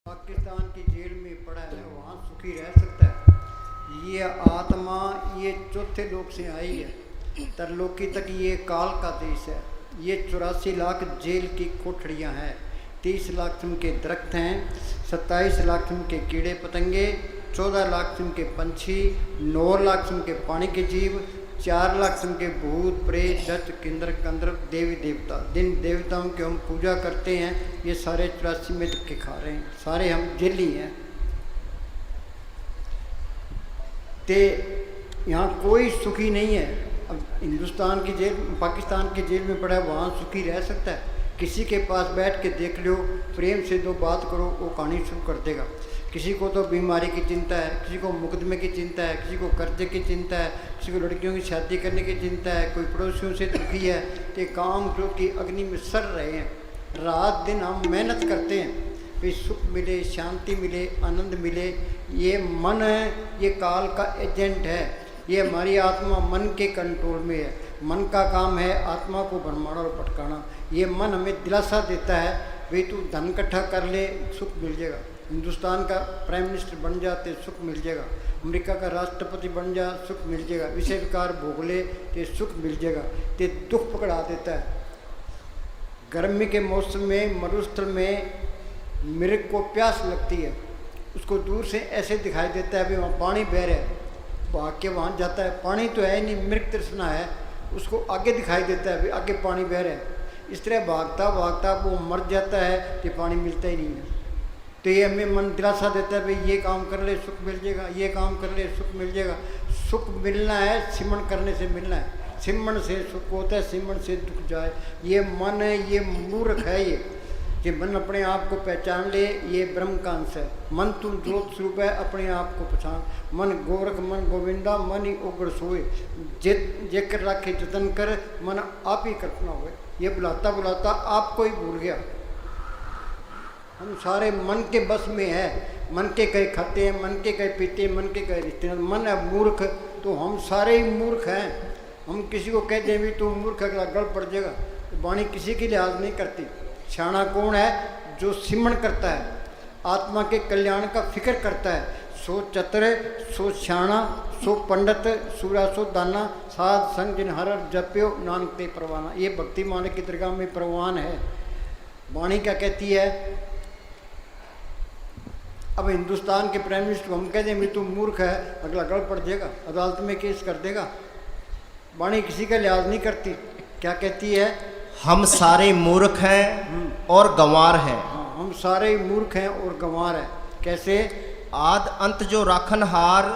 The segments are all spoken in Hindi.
पाकिस्तान की जेल में पड़ा है वहाँ सुखी रह सकता है। ये आत्मा ये चौथे लोक से आई है, तरलोकी तक ये काल का देश है। ये 84 लाख जेल की कोठड़ियाँ हैं, 30 लाख किस्म के दरख्त हैं, 27 लाख किस्म के कीड़े पतंगे, 14 लाख किस्म के पंछी, 9 लाख किस्म के पानी के जीव, 4 लाख किस्म के भूत प्रेत दत्त किंदर कंदर देवी देवता। जिन देवताओं की हम पूजा करते हैं ये सारे 84 में धक्के खा रहे हैं, सारे हम जेली हैं। ते यहाँ कोई सुखी नहीं है। अब हिंदुस्तान की जेल पाकिस्तान की जेल में पड़ा है, वहाँ सुखी रह सकता है? किसी के पास बैठ के देख लो, प्रेम से दो बात करो, वो कहानी शुरू कर देगा। किसी को तो बीमारी की चिंता है, किसी को मुकदमे की चिंता है, किसी को कर्जे की चिंता है, किसी को लड़कियों की शादी करने की चिंता है, कोई पड़ोसियों से दुखी है। तो काम क्रोध की अग्नि में सड़ रहे हैं। रात दिन हम मेहनत करते हैं कि सुख मिले, शांति मिले, आनंद मिले। ये मन है, ये काल का एजेंट है। ये हमारी आत्मा मन के कंट्रोल में है। मन का काम है आत्मा को भरमाना और भटकाना। ये मन हमें दिलासा देता है, भाई तू धन इकट्ठा कर ले, सुख मिल जाएगा। हिंदुस्तान का प्राइम मिनिस्टर बन जाते सुख मिल जाएगा, अमेरिका का राष्ट्रपति बन जा सुख मिल जाएगा, विषय विकार भोग ले तो सुख मिल जाएगा। तो दुख पकड़ा देता है। गर्मी के मौसम में मरुस्थल में मृग को प्यास लगती है, उसको दूर से ऐसे दिखाई देता है भाई वहाँ पानी बह रहा है, भाग के वहाँ जाता है। पानी तो है नहीं, मृग तृष्णा है, उसको आगे दिखाई देता है भाई आगे पानी बह रहा है। इस तरह भागता भागता वो मर जाता है तो पानी मिलता ही नहीं है। तो ये हमें मन दिलासा देता है भाई ये काम कर ले सुख मिल जाएगा, ये काम कर ले सुख मिल जाएगा। सुख मिलना है सिमरण करने से मिलना है। सिमरण से सुख होता है, सिमरण से दुख जाए। ये मन है, ये मूर्ख है। ये मन अपने आप को पहचान ले, ये ब्रह्म का अंश है। मन तू ज्योत स्वरूप है, अपने आप को पहचान। मन गोरख मन गोविंदा, मन ही उग्र सोए। जेकर राखे जतन कर, मन आप ही कल्पना हुए। ये बुलाता बुलाता आपको ही भूल गया। हम सारे मन के बस में है। मन के कई खाते हैं, मन के कई पीते हैं, मन के कई रिश्ते। मन है मूर्ख, तो हम सारे ही मूर्ख हैं। हम किसी को कह दें भी तू मूर्ख अगला गल पड़ जाएगा, तो वाणी किसी की लिहाज नहीं करती। शाना कौन है? जो सिमरण करता है, आत्मा के कल्याण का फिक्र करता है। सो चतुर, सो शाना, सो पंडित, सूरा सो दाना, साध संग जिन हर जप्यो नानक ते परवाना। ये भक्ति मानक की दरगाह में प्रवान है। वाणी क्या कहती है? अब हिंदुस्तान के प्राइम मिनिस्टर हम कह दें भी तू मूर्ख है, अगला गड़ पड़ जाएगा, अदालत में केस कर देगा। वाणी किसी का लिहाज नहीं करती। क्या कहती है? हम सारे मूर्ख हैं और गंवार हैं। हाँ, हम सारे मूर्ख हैं और गंवार हैं। कैसे? आद अंत जो राखन हार,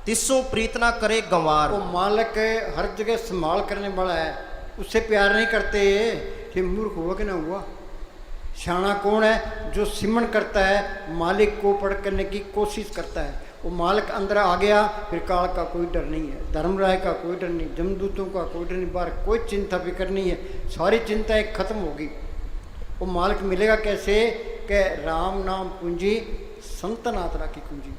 तिसों प्रीत ना करे गंवार। वो मालिक हर जगह संभाल करने वाला है, उससे प्यार नहीं करते। ये मूर्ख हुआ कि ना हुआ? शाना कौन है? जो सिमरण करता है, मालिक को पढ़ करने की कोशिश करता है। वो मालिक अंदर आ गया, फिर काल का कोई डर नहीं है, धर्मराय का कोई डर नहीं, जमदूतों का कोई डर नहीं, बाहर कोई चिंता फिक्र नहीं है। सारी चिंताएं खत्म होगी। वो मालिक मिलेगा कैसे? कि राम नाम पूंजी संतन आत्रा की कुंजी।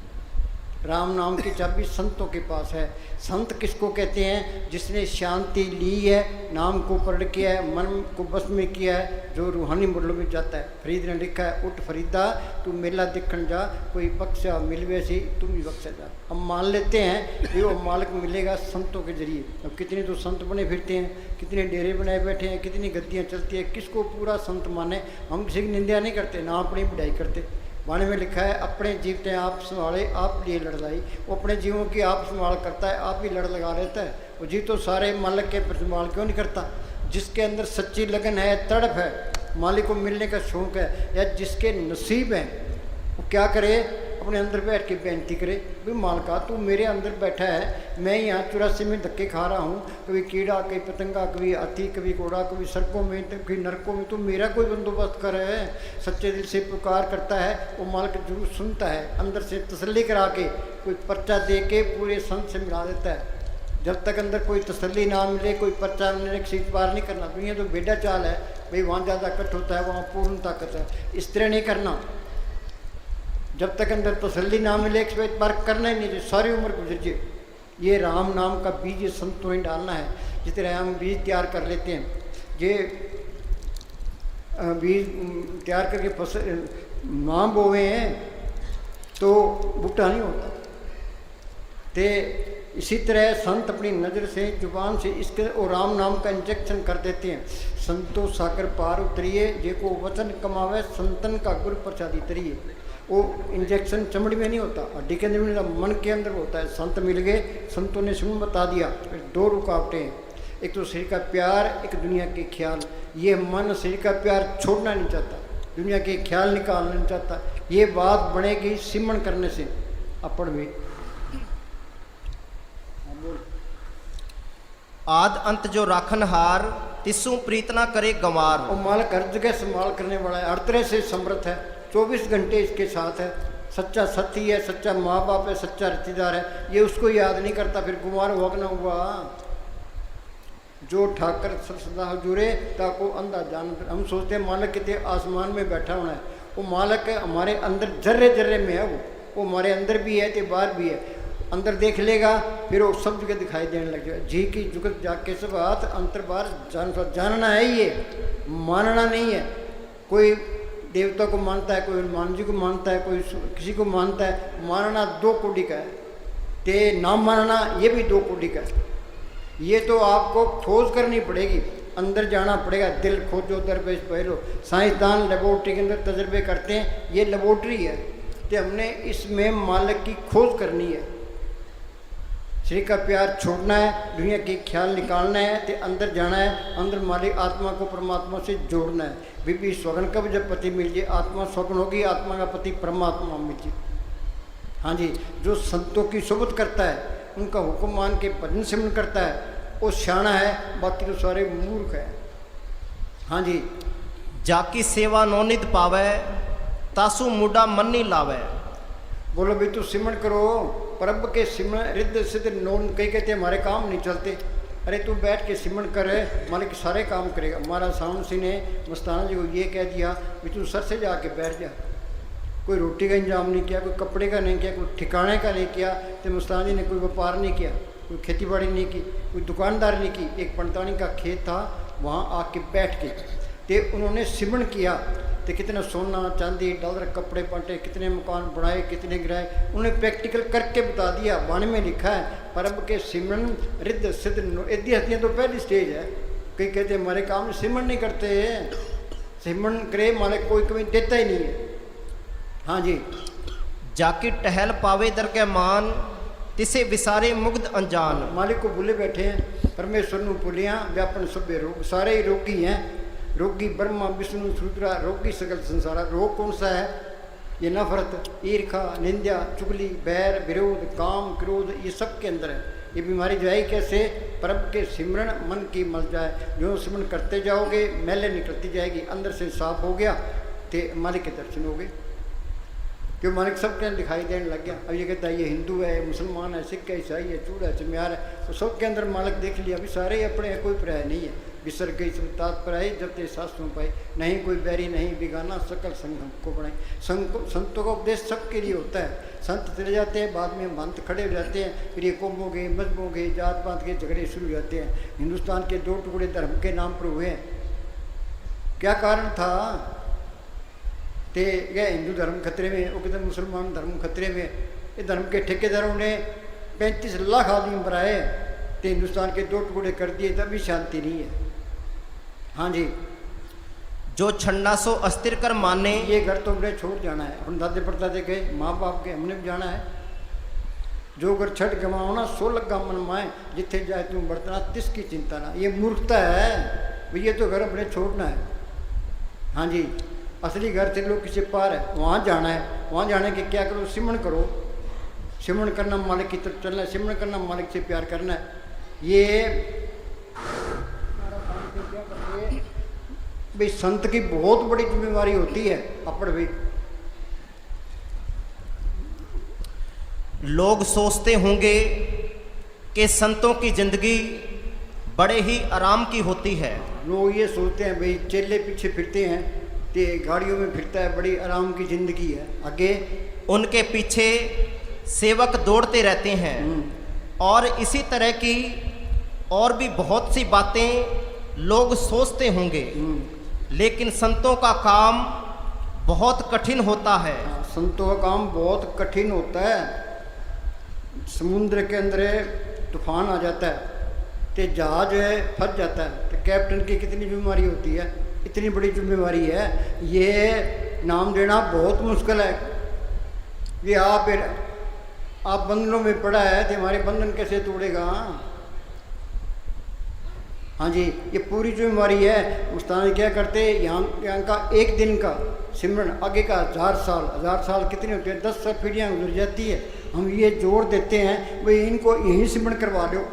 राम नाम की चाबी संतों के पास है। संत किसको कहते हैं? जिसने शांति ली है, नाम को पढ़ किया है, मन को बस में किया है, जो रूहानी मुरल में जाता है। फरीद ने लिखा है, उठ फरीदा तू मेला दिखन जा, कोई बख्शा मिलवे सी तुम ही बख्शा जा। हम मान लेते हैं कि वो मालिक मिलेगा संतों के जरिए। अब कितने तो संत बने फिरते हैं, कितने डेरे बनाए बैठे हैं, कितनी गद्दियाँ चलती है। किसको पूरा संत माने? हम किसी की निंदा नहीं करते, ना अपनी बढ़ाई करते। वाणी में लिखा है, अपने जीवते आप संभाले आप लिए लड़लाई। वो अपने जीवों की आप संभाल करता है, आप ही लड़ लगा लेता है। वो जी तो सारे मालिक के संभाल क्यों नहीं करता? जिसके अंदर सच्ची लगन है, तड़प है, मालिक को मिलने का शौक है, या जिसके नसीब है, वो क्या करे? अपने अंदर बैठ के बेनती करे, भाई मालिका तू मेरे अंदर बैठा है, मैं यहाँ 84 में धक्के खा रहा हूँ, कभी कीड़ा, कभी पतंगा, कभी हाथी, कभी घोड़ा, कभी सड़कों में, कभी नरकों में, तू मेरा कोई बंदोबस्त कर है। सच्चे दिल से पुकार करता है, वो मालिक जरूर सुनता है। अंदर से तसल्ली करा के कोई पर्चा दे के पूरे संत से मिला देता है। जब तक अंदर कोई तसल्ली ना मिले, कोई पर्चा मिलने की सीट पार नहीं करना। दुनिया तो बेड़ा चाल है भाई, वहाँ ज़्यादा कट होता है, वहाँ पूर्ण ताकत है, इस तरह नहीं करना। जब तक अंदर तसल्ली ना मिले, एक बार करना ही नहीं, सारी उम्र गुजर जाए। ये राम नाम का बीज संतों ही डालना है। जिस तरह हम बीज तैयार कर लेते हैं, ये बीज तैयार करके फसल ना बोवे हैं तो बूटा नहीं होता। ते इसी तरह संत अपनी नज़र से जुबान से इसके और राम नाम का इंजेक्शन कर देते हैं। संतो सागर पार उतरिए जेको वचन कमावे संतन का गुरु प्रसादी तरिए। वो इंजेक्शन चमड़ी में नहीं होता, हड्डी के अंदर नहीं, मन के अंदर होता है। संत मिल गए, संतों ने सुन बता दिया। फिर दो रुकावटें हैं, एक तो शरीर का प्यार, एक दुनिया के ख्याल। ये मन शरीर का प्यार छोड़ना नहीं चाहता, दुनिया के ख्याल निकालना नहीं चाहता। ये बात बनेगी सिमरन करने से। अपड़ में आद अंत जो राखनहार तिस्सु प्रीत ना करे गंवार। और मालिक हर जगह संभाल करने वाला है, हर तरह से समर्थ है, 24 घंटे इसके साथ है। सच्चा साथी है, सच्चा माँ बाप है, सच्चा रिश्तेदार है। ये उसको याद नहीं करता, फिर गुमार हुआ ना हुआ। जो ठाकर सदा जुड़े ताको अंधा जान। हम सोचते हैं मालिक कितने आसमान में बैठा होना है, वो मालिक हमारे अंदर जर्रे जर्रे में है। वो हमारे अंदर भी है तो बाहर भी है। अंदर देख लेगा फिर वो सब जगह दिखाई देने लग जाएगा। जी की जुगत जाके सब हाथ अंतर बार जानना है, ये मानना नहीं है। कोई देवता को मानता है, कोई हनुमान जी को मानता है, कोई किसी को मानता है। मानना 2 कोटि का है, ते ना मानना ये भी 2 कोटि का है। ये तो आपको खोज करनी पड़ेगी, अंदर जाना पड़ेगा। दिल खोजो दरवेश पहलो। साइंसदान लेबोरेटरी के अंदर तजर्बे करते हैं, ये लेबोरेटरी है, तो हमने इसमें मालिक की खोज करनी है। शरीर का प्यार छोड़ना है, दुनिया के ख्याल निकालना है, तो अंदर जाना है। अंदर मालिक आत्मा को परमात्मा से जोड़ना है। बीबी स्वगन कब जब पति मिल जाए, आत्मा स्वगन होगी, आत्मा का पति परमात्मा मिल जाए। हाँ जी, जो संतों की सोबत करता है, उनका हुक्म मान के भजन सिमरन करता है, वो शाना है, बाकी तो सारे मूर्ख है। हाँ जी, जाकी सेवा नौनिध पावे तासु मुडा मन नहीं लावे। बोलो भी तू सिमरन करो, प्रभ के सिमरन रिद्ध सिद्ध नौन कई कहते हमारे काम नहीं चलते। अरे तू बैठ के सिमरन कर, मालिक सारे काम करेगा। महाराज सावन सिंह ने मस्ताना जी को ये कह दिया भी तू सर से जाके बैठ जा। कोई रोटी का इंतजाम नहीं किया, कोई कपड़े का नहीं किया, कोई ठिकाने का नहीं किया। तो मस्ताना जी ने कोई व्यापार नहीं किया, कोई खेती बाड़ी नहीं की, कोई दुकानदार नहीं की। एक पंतानी का खेत था, वहाँ आके बैठ के ते उन्होंने सिमरन किया। तो कितना सोना चांदी डॉलर कपड़े पाटे, कितने मकान बनाए, कितने गिराए, उन्हें प्रैक्टिकल करके बता दिया। वाणी में लिखा है परब के सिमरन रिद्ध सिद्ध। इतनी हस्तियाँ तो पहली स्टेज है। कई कहते हमारे काम सिमरन नहीं करते, सिमरन करे मालिक कोई कभी देता ही नहीं है। हाँ जी, जाकी टहल पावे दर के मान तिसे विसारे मुग्ध अनजान। मालिक को भूले बैठे हैं, परमेश्वर ਨੂੰ ਭੁੱਲਿਆ व्यापन सभ्य रोग। सारे ही रोगी हैं, रोगी ब्रह्मा विष्णु रुद्रा, रोगी सकल संसारा। रोग कौन सा है? ये नफरत, ईर्खा, निंदा, चुगली, बैर, विरोध, काम, क्रोध, ये सब के अंदर है। ये बीमारी जाए कैसे? प्रभ के सिमरन मन की मल जाए। जो सिमरन करते जाओगे मैले निकलती जाएगी। अंदर से साफ हो गया तो मालिक के दर्शन हो गए, क्यों मालिक सब के दिखाई देने लग गया। अब ये कहता है ये हिंदू है, मुसलमान है, सिख है, ईसाई है, चूड़ा है, चमियार है, तो सबके अंदर मालिक देख लिया। अभी सारे ही अपने हैं, कोई पर्याय नहीं है। विसर गई सब तात्पर्य जब ते शास्त्रों पाए, नहीं कोई बैरी नहीं बिगाना, सकल संग को बनाए। संतों का उपदेश सबके लिए होता है। संत चले जाते हैं, बाद में महंत खड़े हो जाते हैं, फिर ये कौमों के मजहबों के जात पात के झगड़े शुरू हो जाते हैं। हिंदुस्तान के 2 टुकड़े धर्म के नाम पर हुए हैं। क्या कारण था? ते यह हिंदू धर्म खतरे में, वो कहते मुसलमान धर्म खतरे में। ये धर्म के ठेकेदारों ने 35 लाख आदमी बनाए, तो हिंदुस्तान के 2 टुकड़े कर दिए, तभी शांति नहीं है। हाँ जी, जो छन्ना सो अस्थिर कर माने। ये घर तो हमने छोड़ जाना है, अपने दादे परदादे के, माँ बाप के, हमने भी जाना है। जो घर छठ गवाओ ना सो लगा मन माए, जिथे जाए तुम बरतना तिसकी चिंता ना। ये मूर्खता है भाई, ये तो घर अपने छोड़ना है। हाँ जी, असली घर से लोग किसी पार है, वहाँ जाना है। वहाँ जाने के क्या करो? सिमरन करो। सिमरन करना मालिक की तरफ चलना है, सिमरन करना मालिक से प्यार करना है। ये भाई संत की बहुत बड़ी जिम्मेवारी होती है। अपड़ भाई लोग सोचते होंगे कि संतों की जिंदगी बड़े ही आराम की होती है। लोग ये सोचते हैं भाई चेले पीछे फिरते हैं, ते गाड़ियों में फिरता है, बड़ी आराम की जिंदगी है। आगे उनके पीछे सेवक दौड़ते रहते हैं, और इसी तरह की और भी बहुत सी बातें लोग सोचते होंगे। लेकिन संतों का काम बहुत कठिन होता है। संतों का काम बहुत कठिन होता है। समुद्र के अंदर तूफान आ जाता है तो जहाज है फंस जाता है, तो कैप्टन की कितनी जिम्मेवारी होती है, इतनी बड़ी जिम्मेवारी है। ये नाम देना बहुत मुश्किल है। ये आप बंधनों में पड़ा है तो हमारे बंधन कैसे तोड़ेगा। हाँ जी, ये पूरी जिम्मेवारी है। मुस्तान क्या करते, यहाँ का एक दिन का सिमरन आगे का 1000 साल कितने होते हैं, 10 पीढ़ियाँ गुजर जाती है। हम ये जोर देते हैं भाई इनको यहीं सिमरन करवा लो।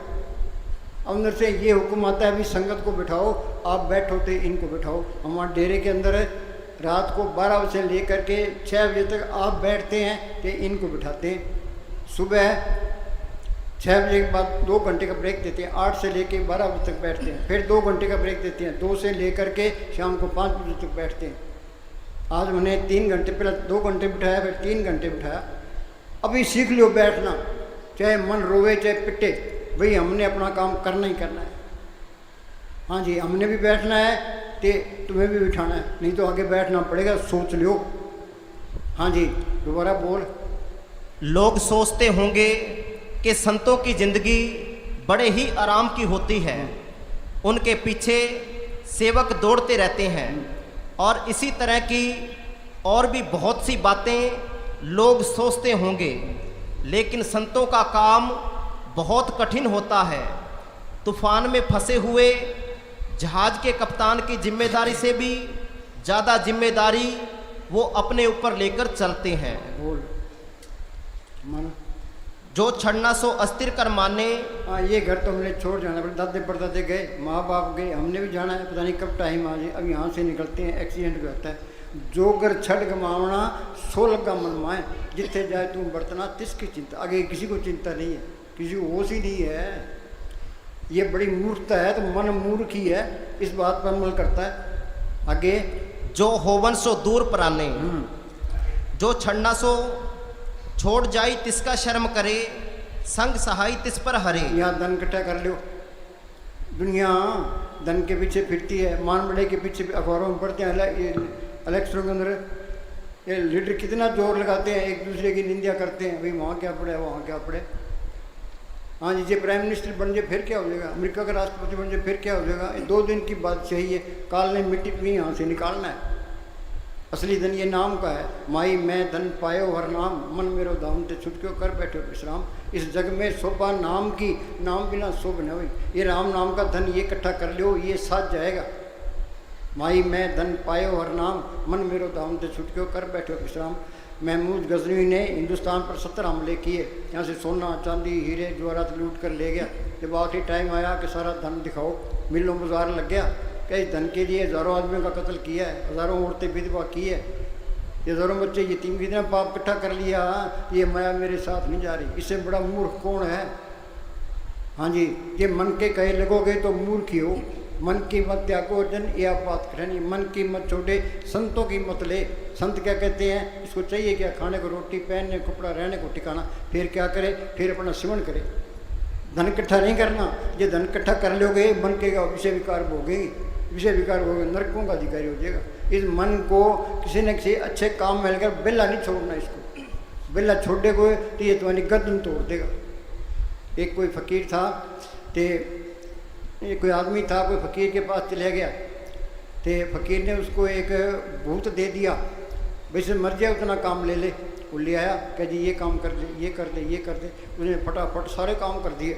अंदर से ये हुक्म आता है भी संगत को बिठाओ, आप बैठो तो इनको बिठाओ। हमारे डेरे के अंदर रात को 12 बजे से लेकर के 6 बजे तक आप बैठते हैं तो इनको बिठाते हैं। सुबह 6 बजे के बाद 2 घंटे का ब्रेक देते हैं, 8 से लेकर 12 बजे तक बैठते हैं। फिर 2 घंटे का ब्रेक देते हैं, 2 से लेकर के शाम को 5 बजे तक बैठते हैं। आज मैंने 3 घंटे, पहले 2 घंटे बिठाया, फिर 3 घंटे बिठाया। अभी सीख लो बैठना, चाहे मन रोवे चाहे पिटे, भाई हमने अपना काम करना ही करना है। हाँ जी, हमने भी बैठना है तो तुम्हें भी बिठाना है, नहीं तो आगे बैठना पड़ेगा, सोच लो। हाँ जी, दोबारा बोल। लोग सोचते होंगे कि संतों की जिंदगी बड़े ही आराम की होती है, उनके पीछे सेवक दौड़ते रहते हैं और इसी तरह की और भी बहुत सी बातें लोग सोचते होंगे। लेकिन संतों का काम बहुत कठिन होता है। तूफान में फंसे हुए जहाज के कप्तान की जिम्मेदारी से भी ज़्यादा जिम्मेदारी वो अपने ऊपर लेकर चलते हैं। बोल मन। जो छड़ना सो अस्थिर कर माने। हाँ, ये घर तो हमने छोड़ जाना, पर दादे परदादे गए, माँ बाप गए, हमने भी जाना है, पता नहीं कब टाइम आ जाए। अब यहाँ से निकलते हैं, एक्सीडेंट भी होता है। जो घर छड़ गमावना सो लगा मन माए, जिथे जाए तू बरतना तिसकी चिंता। आगे किसी को चिंता नहीं है, किसी को होश ही नहीं है। ये बड़ी मूर्खता है, तो मन मूर्ख ही है, इस बात पर अमल करता है। आगे जो होवन सो दूर पराने, जो छड़ना सो छोड़ जाई तिसका शर्म करे, संग सहाय तिस पर हरे। यहाँ धन इकट्ठा कर लो। दुनिया धन के पीछे फिरती है, मान बड़े के पीछे अखबारों में पढ़ते हैं, इलेक्शनों के अंदर ये लीडर कितना जोर लगाते हैं, एक दूसरे की निंदा करते हैं, भाई वहाँ क्या पड़े वहाँ क्या पड़े। हाँ जी, ये प्राइम मिनिस्टर बन जाए फिर क्या हो जाएगा, अमेरिका का राष्ट्रपति बन जाए फिर क्या हो जाएगा। ये 2 दिन की बात चाहिए, काल ने मिट्टी भी यहाँ से निकालना है। असली धन ये नाम का है। माई मैं धन पायो हर नाम, मन मेरो धाम ते छुटक्यो कर बैठो विश्राम। इस जग में शोभा नाम की, नाम बिना शोभ न हुई। ये राम नाम का धन ये इकट्ठा कर लो, ये साथ जाएगा। माई मैं धन पायो हर नाम, मन मेरो धाम ते छुटक्यो कर बैठो विश्राम। महमूद गजनवी ने हिंदुस्तान पर 70 हमले किए, यहाँ से सोना चांदी हीरे जवाहरात लूट कर ले गया। जब आखिरी टाइम आया कि सारा धन दिखाओ, मिलों बाजार लग गया कि इस धन के लिए हज़ारों आदमियों का कत्ल किया है, हज़ारों औरतें विधवा की है, ये हज़ारों बच्चे यतीम कितना पाप इकट्ठा कर लिया। ये माया मेरे साथ नहीं जा रही, इससे बड़ा मूर्ख कौन है। हाँ जी, ये मन के कहे लगोगे तो मूर्ख ही हो। मन की मत त्यागो जन यह बात करनी, मन की मत छोड़े संतों की मत ले। संत क्या कहते हैं, इसको चाहिए क्या, खाने को रोटी, पहनने को कपड़ा, रहने को ठिकाना, फिर क्या करे, फिर अपना सेवन करे। धन इकट्ठा नहीं करना, ये धन इकट्ठा कर लोगे मन के विषय विकार भोगेगी, विषय विकार भोगे नरकों का अधिकारी हो जाएगा। इस मन को किसी न किसी अच्छे काम में लेकर बेला नहीं छोड़ना, इसको बेला छोड़ देगो तो ये तुम्हारी गर्दन तोड़ देगा। एक कोई फकीर था, तो एक कोई आदमी था, कोई फ़कीर के पास चले गया, तो फ़कीर ने उसको एक भूत दे दिया, वैसे मर जाए उतना काम ले ले। वो ले आया, कह जी ये काम कर दे, ये कर दे, ये कर दे। उसने फटाफट सारे काम कर दिए।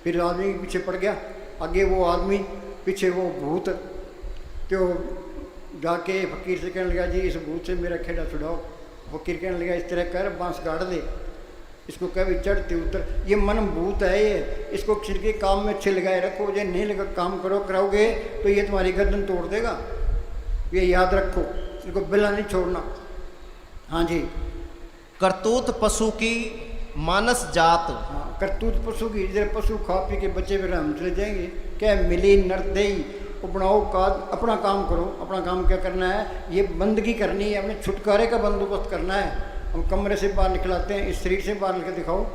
फिर आदमी के पीछे पड़ गया, आगे वो आदमी पीछे वो भूत। तो जाके फ़कीर से कहने लगा, जी इस भूत से मेरा खेड़ा छुड़ाओ। फ़कीर कहने लगा, इस तरह कर, बांस गाड़ दे, इसको कभी चढ़ते उतर। ये मन भूत है, ये इसको किसी के काम में अच्छे लगाए रखो, ये नहीं लगा काम करो कराओगे तो ये तुम्हारी गर्दन तोड़ देगा, ये याद रखो, इसको बिल्ला नहीं छोड़ना। हाँ जी, करतूत पशु की मानस जात। हाँ, करतूत पशु की, इधर पशु खा पी के बच्चे फिर हम चले जाएंगे। क्या मिली नरदेई अपनाओ का, अपना काम करो। अपना काम क्या करना है, ये बंदगी करनी है, अपने छुटकारे का बंदोबस्त करना है। हम कमरे से बाहर निकलाते हैं, इस शरीर से बाहर निकल दिखाओ।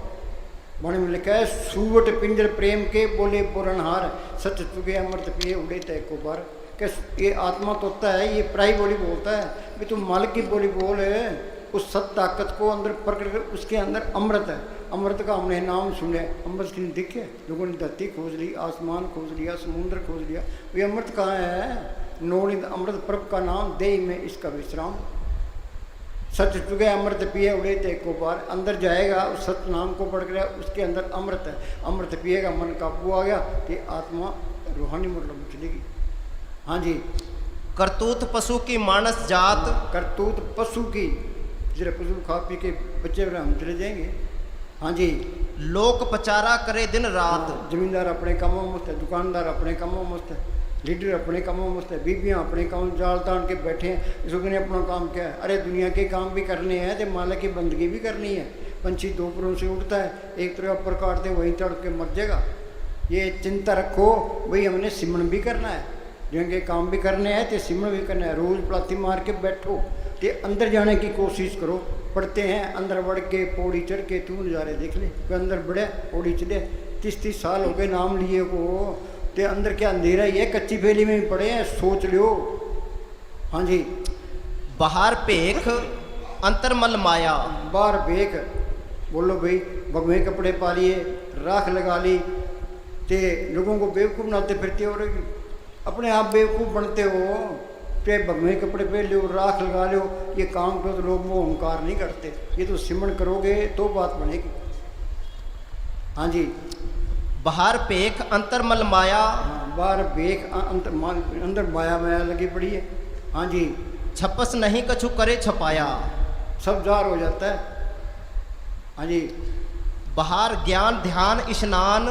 वाणी में लिखा है, सूवट पिंजर प्रेम के बोले पुरनहार, सच चुके अमृत पिए उड़े तय को बार। कि ये आत्मा तोता है, ये पराई बोली बोलता है, भी तू मालिक की बोली बोल है। उस सत ताकत को अंदर प्रकट कर, उसके अंदर अमृत है। अमृत का हमने नाम सुने, अमृत की दिखे, लोगों ने धरती खोज ली, आसमान खोज लिया, समुद्र खोज लिया, ये अमृत कहाँ है? नोनित अमृत प्रभ का नाम दे में इसका विश्राम। सच चुके अमृत पिए उड़े ते को बार, अंदर जाएगा उस सत नाम को पढ़ कर, उसके अंदर अमृत है, अमृत पिएगा, मन काबू आ गया तो आत्मा रूहानी मतलब चलेगी। हाँ जी। करतूत पशु की मानस जात, करतूत पशु की, जरा पशु खा पी के बच्चे हम चले जाएंगे। हाँ जी। लोक पचारा करे दिन रात, जमींदार अपने कामों में मस्त है, दुकानदार अपने कामों में मस्त है, लीडर अपने कामों में मस्त है, बीबियाँ अपने काम जाल तान के बैठे हैं, इसको ने अपना काम क्या है? अरे दुनिया के काम भी करने हैं तो मालिक की बंदगी भी करनी है। पंछी दो पुरों से उड़ता है, एक तरफ ऊपर काटते वहीं चढ़ के मर जाएगा। ये चिंता रखो भाई, हमने सिमरन भी करना है, दुनिया के काम भी करने हैं तो सिमरन भी करना है। रोज़ पलाती मार के बैठो तो अंदर जाने की कोशिश करो। पढ़ते हैं अंदर बढ़ के पौड़ी चढ़ के तू नज़ारे देख ले, कोई अंदर बढ़े पौड़ी चढ़े। 30-30 साल हो गए नाम लिए को, ते अंदर क्या अंधेरा ही है, कच्ची फैली में भी पड़े हैं, सोच लियो। हाँ जी। बाहर पेख अंतरमल माया, बाहर बेख बोलो भाई, भगवे कपड़े पा लिए, राख लगा ली, ते लोगों को बेवकूफ़ बनाते फिरते हो, अपने आप बेवकूफ़ बनते हो। पे भगवे कपड़े पहन लो, राख लगा लो, ये काम करो तो लोग वो अहंकार नहीं करते। ये तो सिमरन करोगे तो बात बनेगी। हाँ जी। बाहर पेख अंतरमल माया, हाँ, बाहर बेख अंदर माया माया लगी पड़ी है। हाँ जी। छपस नहीं कछु करे छपाया, सब जार हो जाता है। हाँ जी। बाहर ज्ञान ध्यान स्नान,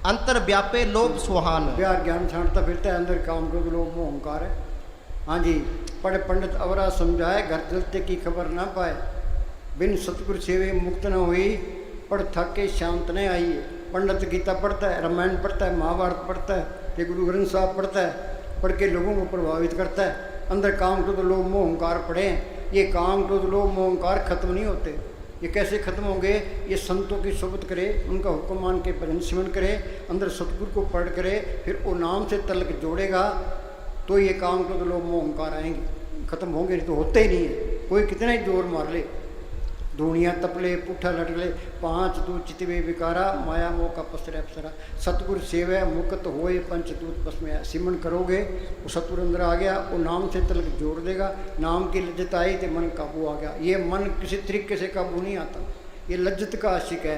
अंतर व्यापे लोभ सुहान। प्यार ज्ञान छांटता फिरता है, अंदर काम करो तो लोग वो अहंकार है। हाँ जी। पढ़े पंडित अवरा समझाए, घर चलते की खबर ना पाए, बिन सतगुरु सेवे मुक्त न हुई, पढ़ थक के शांत न आई। पंडित गीता पढ़ता है, रामायण पढ़ता है, महाभारत पढ़ता है, ये गुरु ग्रंथ साहब पढ़ता है, पढ़ के लोगों को प्रभावित करता है। अंदर काम करो तो लोग मोह अहंकार पढ़े हैं, ये काम करो तो लोग मोह अहंकार खत्म नहीं होते। ये कैसे खत्म होंगे? ये संतों की सोबत करे, उनका हुक्म मान के भजन सिमरन करे, अंदर सतगुरु को पढ़ करे, फिर वो नाम से तलक जोड़ेगा तो ये काम करो तो लोग मोह अहंकार आएंगे, खत्म होंगे, नहीं तो होते ही नहीं है। कोई कितना ही जोर मार ले, धूणियाँ तपले पुठा लटले, 5 दूत चितवे विकारा, माया मोह का पसरे अप्सरा, सतगुरु सेवा मुक्त होए पंचदूत पसमें। सिमरन करोगे वो सतगुरु अंदर आ गया, वो नाम से तलक जोड़ देगा, नाम की लज्जत आई तो मन काबू आ गया। ये मन किसी तरीके से काबू नहीं आता, ये लज्जत का आशिक है।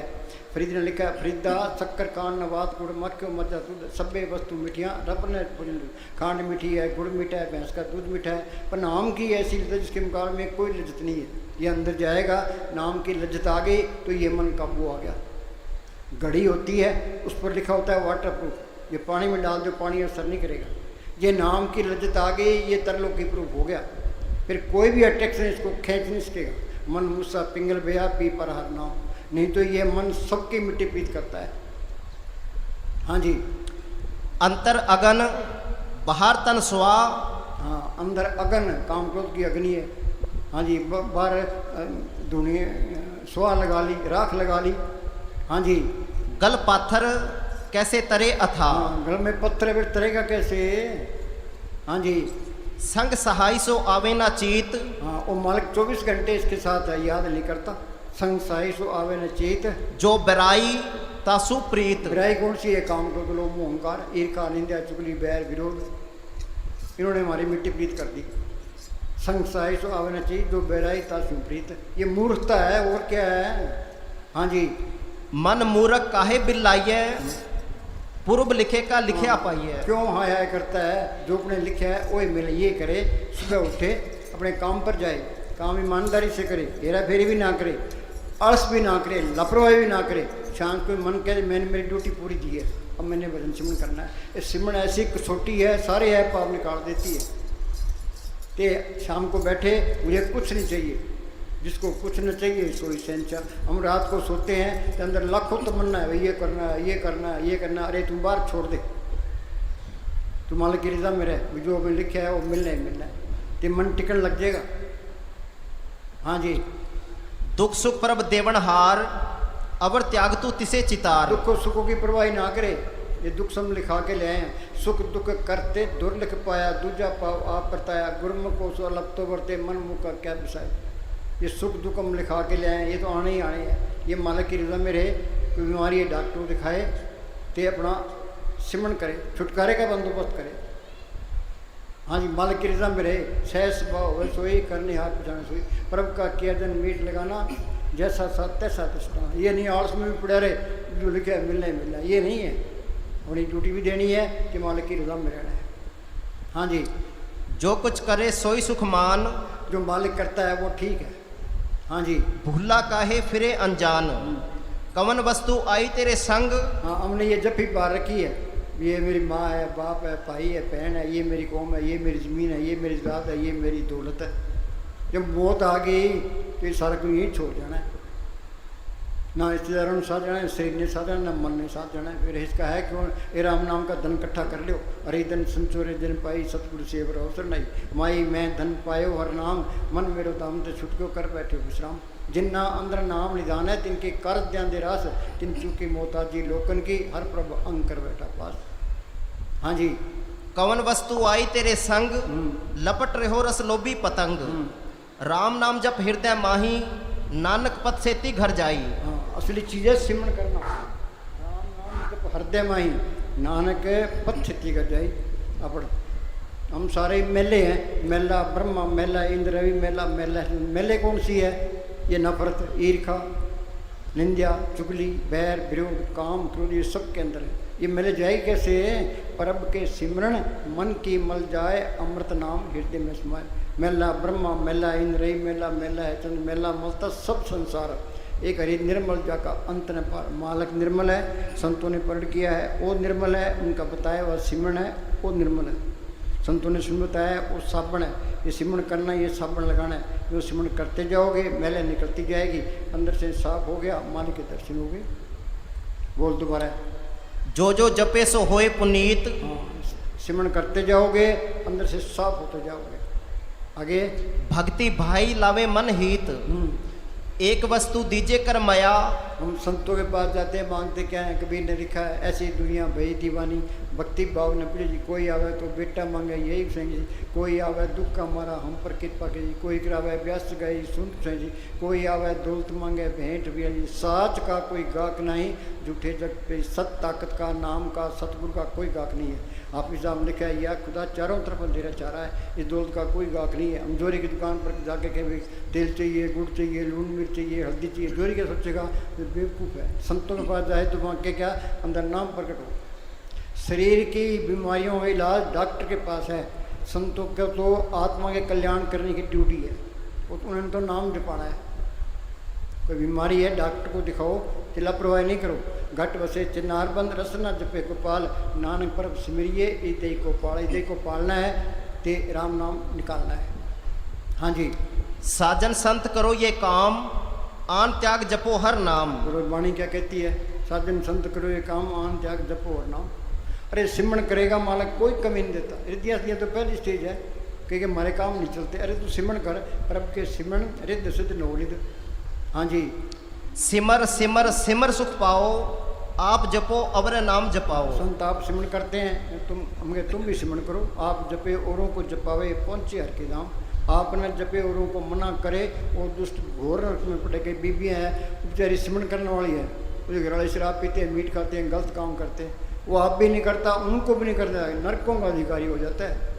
फरीद ने लिखा, फरीदा शक्कर कान नवात गुड़ मक्यो मज्जा दूध, सभ्य वस्तु मिठियाँ रब ने भोजन। खांड मीठी है, गुड़ मीठा है, भैंस का दूध मीठा है, पर नाम की ऐसी लज्जत जिसके मुकाबले में कोई लज्जत नहीं है। ये अंदर जाएगा, नाम की लज्जत आ गई तो ये मन काबू आ गया। घड़ी होती है, उस पर लिखा होता है वाटर प्रूफ, ये पानी में डाल दो पानी असर नहीं करेगा। ये नाम की लज्जत आ गई, ये तरलोकी प्रूफ हो गया, फिर कोई भी अट्रैक्शन इसको खींच नहीं सकेगा। मन मुस्सा पिंगल बेहा पी पर हर नाम, नहीं तो ये मन सबकी मिट्टी पीत करता है। हाँ जी। अंतर अगन बाहर तन स्वा, हाँ, अंदर अगन काम क्रोध की अग्नि है। हाँ जी। बाहर धुनी स्वा लगा ली, राख लगा ली। हाँ जी। गल पाथर कैसे तरे अथा, हाँ, गल में पत्थर फिर तरेगा कैसे? हाँ जी। संग सहाय सो आवे ना चीत, हाँ, वो मालिक 24 घंटे इसके साथ है, याद नहीं करता। संग सहाय सो आवे न चेत, जो बराई तासु प्रीत। बुराई कौन सी है? काम को तो लोग मोह अहंकार, ईर्ष्या निंदा चुगली बैर विरोध, इन्होंने हमारी मिट्टी प्रीत कर दी। संग सहाय सो आवे न चेत, जो बराई तासु प्रीत, ये मूर्खता है और क्या है? हाँ जी। मन मूरख काहे बिल्लाइए, पूर्व लिखे का लिखिया पाइए। क्यों हाय हाय करता है? जो अपने लिखा है वही मिले, ये करे, सुबह उठे अपने काम पर जाए, काम ईमानदारी से करे, हेरा फेरी भी ना करे, आलस भी ना करे, लापरवाही भी ना करे। शाम को मन कहे मैंने मेरी ड्यूटी पूरी दी है, अब मैंने भजन सिमरन करना है। ये सिमरन ऐसी कसौटी है, सारे ऐप पाप निकाल देती है। तो शाम को बैठे, मुझे कुछ नहीं चाहिए, जिसको कुछ न चाहिए सोई शहंशाह। हम रात को सोते हैं तो अंदर लाखों तमन्ना है, ये करना है, ये करना है, ये करना है। अरे तुम बाहर छोड़ दे, तुम मालिक की रजा में रहे, जो हमें लिखा है वो मिलना ही मिलना है, तो मन टिकन लग जाएगा। हाँ जी। दुख सुख परब देवन हार, अवर त्याग तू तिसे चितार। दुखों सुखों की परवाही ना करे, ये दुख सम लिखा के ले आए हैं। सुख दुख करते दुर्लिख पाया, दूजा पाव आप परताया, गुरमुख को सो अलप तो वर्ते, मन मुख का क्या बिसाए। ये सुख दुख हम लिखा के ले आए हैं, ये तो आने ही आने हैं। ये मालिक की रजा में रहे, कोई बीमारी है डॉक्टर को दिखाए, ते अपना सिमरण करे, छुटकारे का बंदोबस्त करे। हाँ जी, मालिक की रजा में रहे, सह स्वभाव हो सोई, करने हाथ पहुँचाने सोई, प्रभु का किया दिन मीट लगाना, जैसा साथ तैसा तिसका। ये नहीं आलस में भी पड़े रहे, जो लिखे है मिलना ही मिलना, ये नहीं है। अपनी ड्यूटी भी देनी है कि मालिक की रजा में रहना है। हाँ जी, जो कुछ करे सोई सुख मान, जो मालिक करता है वो ठीक है। हाँ जी, भूला काहे फिरे अनजान, कवन वस्तु आई तेरे संग। हाँ, हमने ये जब भी बार रखी है, ये मेरी माँ है, बाप है, भाई है, बहन है, ये मेरी कौम है, ये मेरी ज़मीन है, ये मेरी ज़ात है, ये मेरी दौलत है। जब मौत आ गई तो ये सारा कुछ यहीं छोड़ जाना है। ना रिश्तेदारों ने साथ जाना है, शरीर ने साथ जाना, ना मन ने साथ जाना है। फिर इसका है क्यों ए राम नाम का धन इकट्ठा कर लो, अरे धन संचोरे जन पाई, सतगुरु सेवर अवसर नहीं, माई मैं धन पायो हर नाम, मन मेरो दाम ते छुटक्यो कर बैठे विश्राम। जिन्ना अंदर नाम निधान है, तिनके कर ध्यान दे रास, तिन चूकी मोहताजी लोकन की, हर प्रभ अंग कर बैठा पास। हाँ जी, कवन वस्तु आई तेरे संग, लपट रहो रस लोभी पतंग, राम नाम जप हृदय माही, नानक पथ से ती घर जाई। हाँ, असली चीज़ है सिमरण करना। राम नाम जप हृदय माही, नानक पथ से ती घर जाई। अपन हम सारे मेले हैं, मेला ब्रह्मा, मेला इंद्र भी, मेला मेला मेले कौन सी है? ये नफरत, ईर्खा, निंदा, चुगली, बैर, विरोध, काम, क्रोध, ये सब के अंदर है। ये मेले जाए कैसे? परब के सिमरण मन की मल जाए, अमृत नाम हृदय में समाए। मेला ब्रह्मा, मेला इंद्र, मेला मेला है चंद, मेला मलता सब संसार, एक हरि निर्मल जाका अंत न पार। मालक निर्मल है, संतों ने पढ़ किया है, वो निर्मल है, उनका बताया हुआ सिमरण है, वो निर्मल है। संतों ने सिमरण बताया वो साबण है, ये सिमरण करना, ये साबण लगाना है। जो सिमरण करते जाओगे मैले निकलती जाएगी, अंदर से साफ हो गया, मालिक के दर्शन हो गए। बोल दोबारा। जो जो जपे सो होए पुनीत। हाँ, सिमरण करते जाओगे, अंदर से साफ होते जाओगे। आगे, भक्ति भाई लावे मन हित, एक वस्तु दीजे कर माया। हम संतों के पास जाते हैं, मांगते क्या है? कबीर ने लिखा है, ऐसी दुनिया भई दीवानी, भक्ति भाव न पड़े जी। कोई आवे तो बेटा मांगे यही सिंह जी, कोई आवे दुख का मारा हम पर कृपा के जी, कोई करावे व्यस्त गई सुन सिंह जी, कोई आवे दौलत मांगे भेंट भी जी। साच का कोई गाक नहीं, झूठे जग पे सत ताकत का नाम का सतगुरु का कोई गाक नहीं है। हाफिज साहब लिखा है, या खुदा चारों तरफ अंधेरा चारा है, इस दौलत का कोई गाक नहीं है। हम जोरी की दुकान पर जाके कहे तेल चाहिए, गुड़ चाहिए, लून मिर्च चाहिए, हल्दी चाहिए, जोरी क्या सोचेगा? जो बेवकूफ़ है। संतों के पास जाए तो वहाँ के क्या अंदर नाम प्रकट हो। शरीर की बीमारियों का इलाज डॉक्टर के पास है, संतों को तो आत्मा के कल्याण करने की ड्यूटी है, उन्होंने तो नाम जपाना है। कोई बीमारी है डॉक्टर को दिखाओ, लापरवाही नहीं करो। घट वसे चिन्नार बंद रसना जपे गोपाल, नानक परब सिमरिए इदय को पाल। इदय को पालना है ते राम नाम निकालना है। हाँ जी, साजन संत करो ये काम, आन त्याग जपो हर नाम। गुरुवाणी क्या कहती है? साजन संत करो ये काम, आन त्याग जपो हर नाम। अरे सिमरण करेगा मालिक, कोई कमी नहीं देता। रिद्धियाँ तो पहली स्टेज है, क्योंकि हमारे काम नहीं चलते। अरे तू सिमरण कर, प्रभ के सिमरण रिद्ध सिद्ध नवनिध। हाँ जी, सिमर सिमर सिमर सुख पाओ, आप जपो अवर नाम जपाओ। संत आप सिमरण करते हैं, तुम भी सिमरण करो। आप जपे औरों को जपावे, पहुँचे हर के धाम। आप न जपे औरों को मना करे, और दुष्ट घोर नरक में पड़े। गई बीबियाँ हैं बेचारी सिमरण करने वाली है, उसके घरवाले शराब पीते हैं, मीट खाते हैं, गलत काम करते हैं, वो आप भी नहीं करता, उनको भी नहीं करता, नरकों का अधिकारी हो जाता है।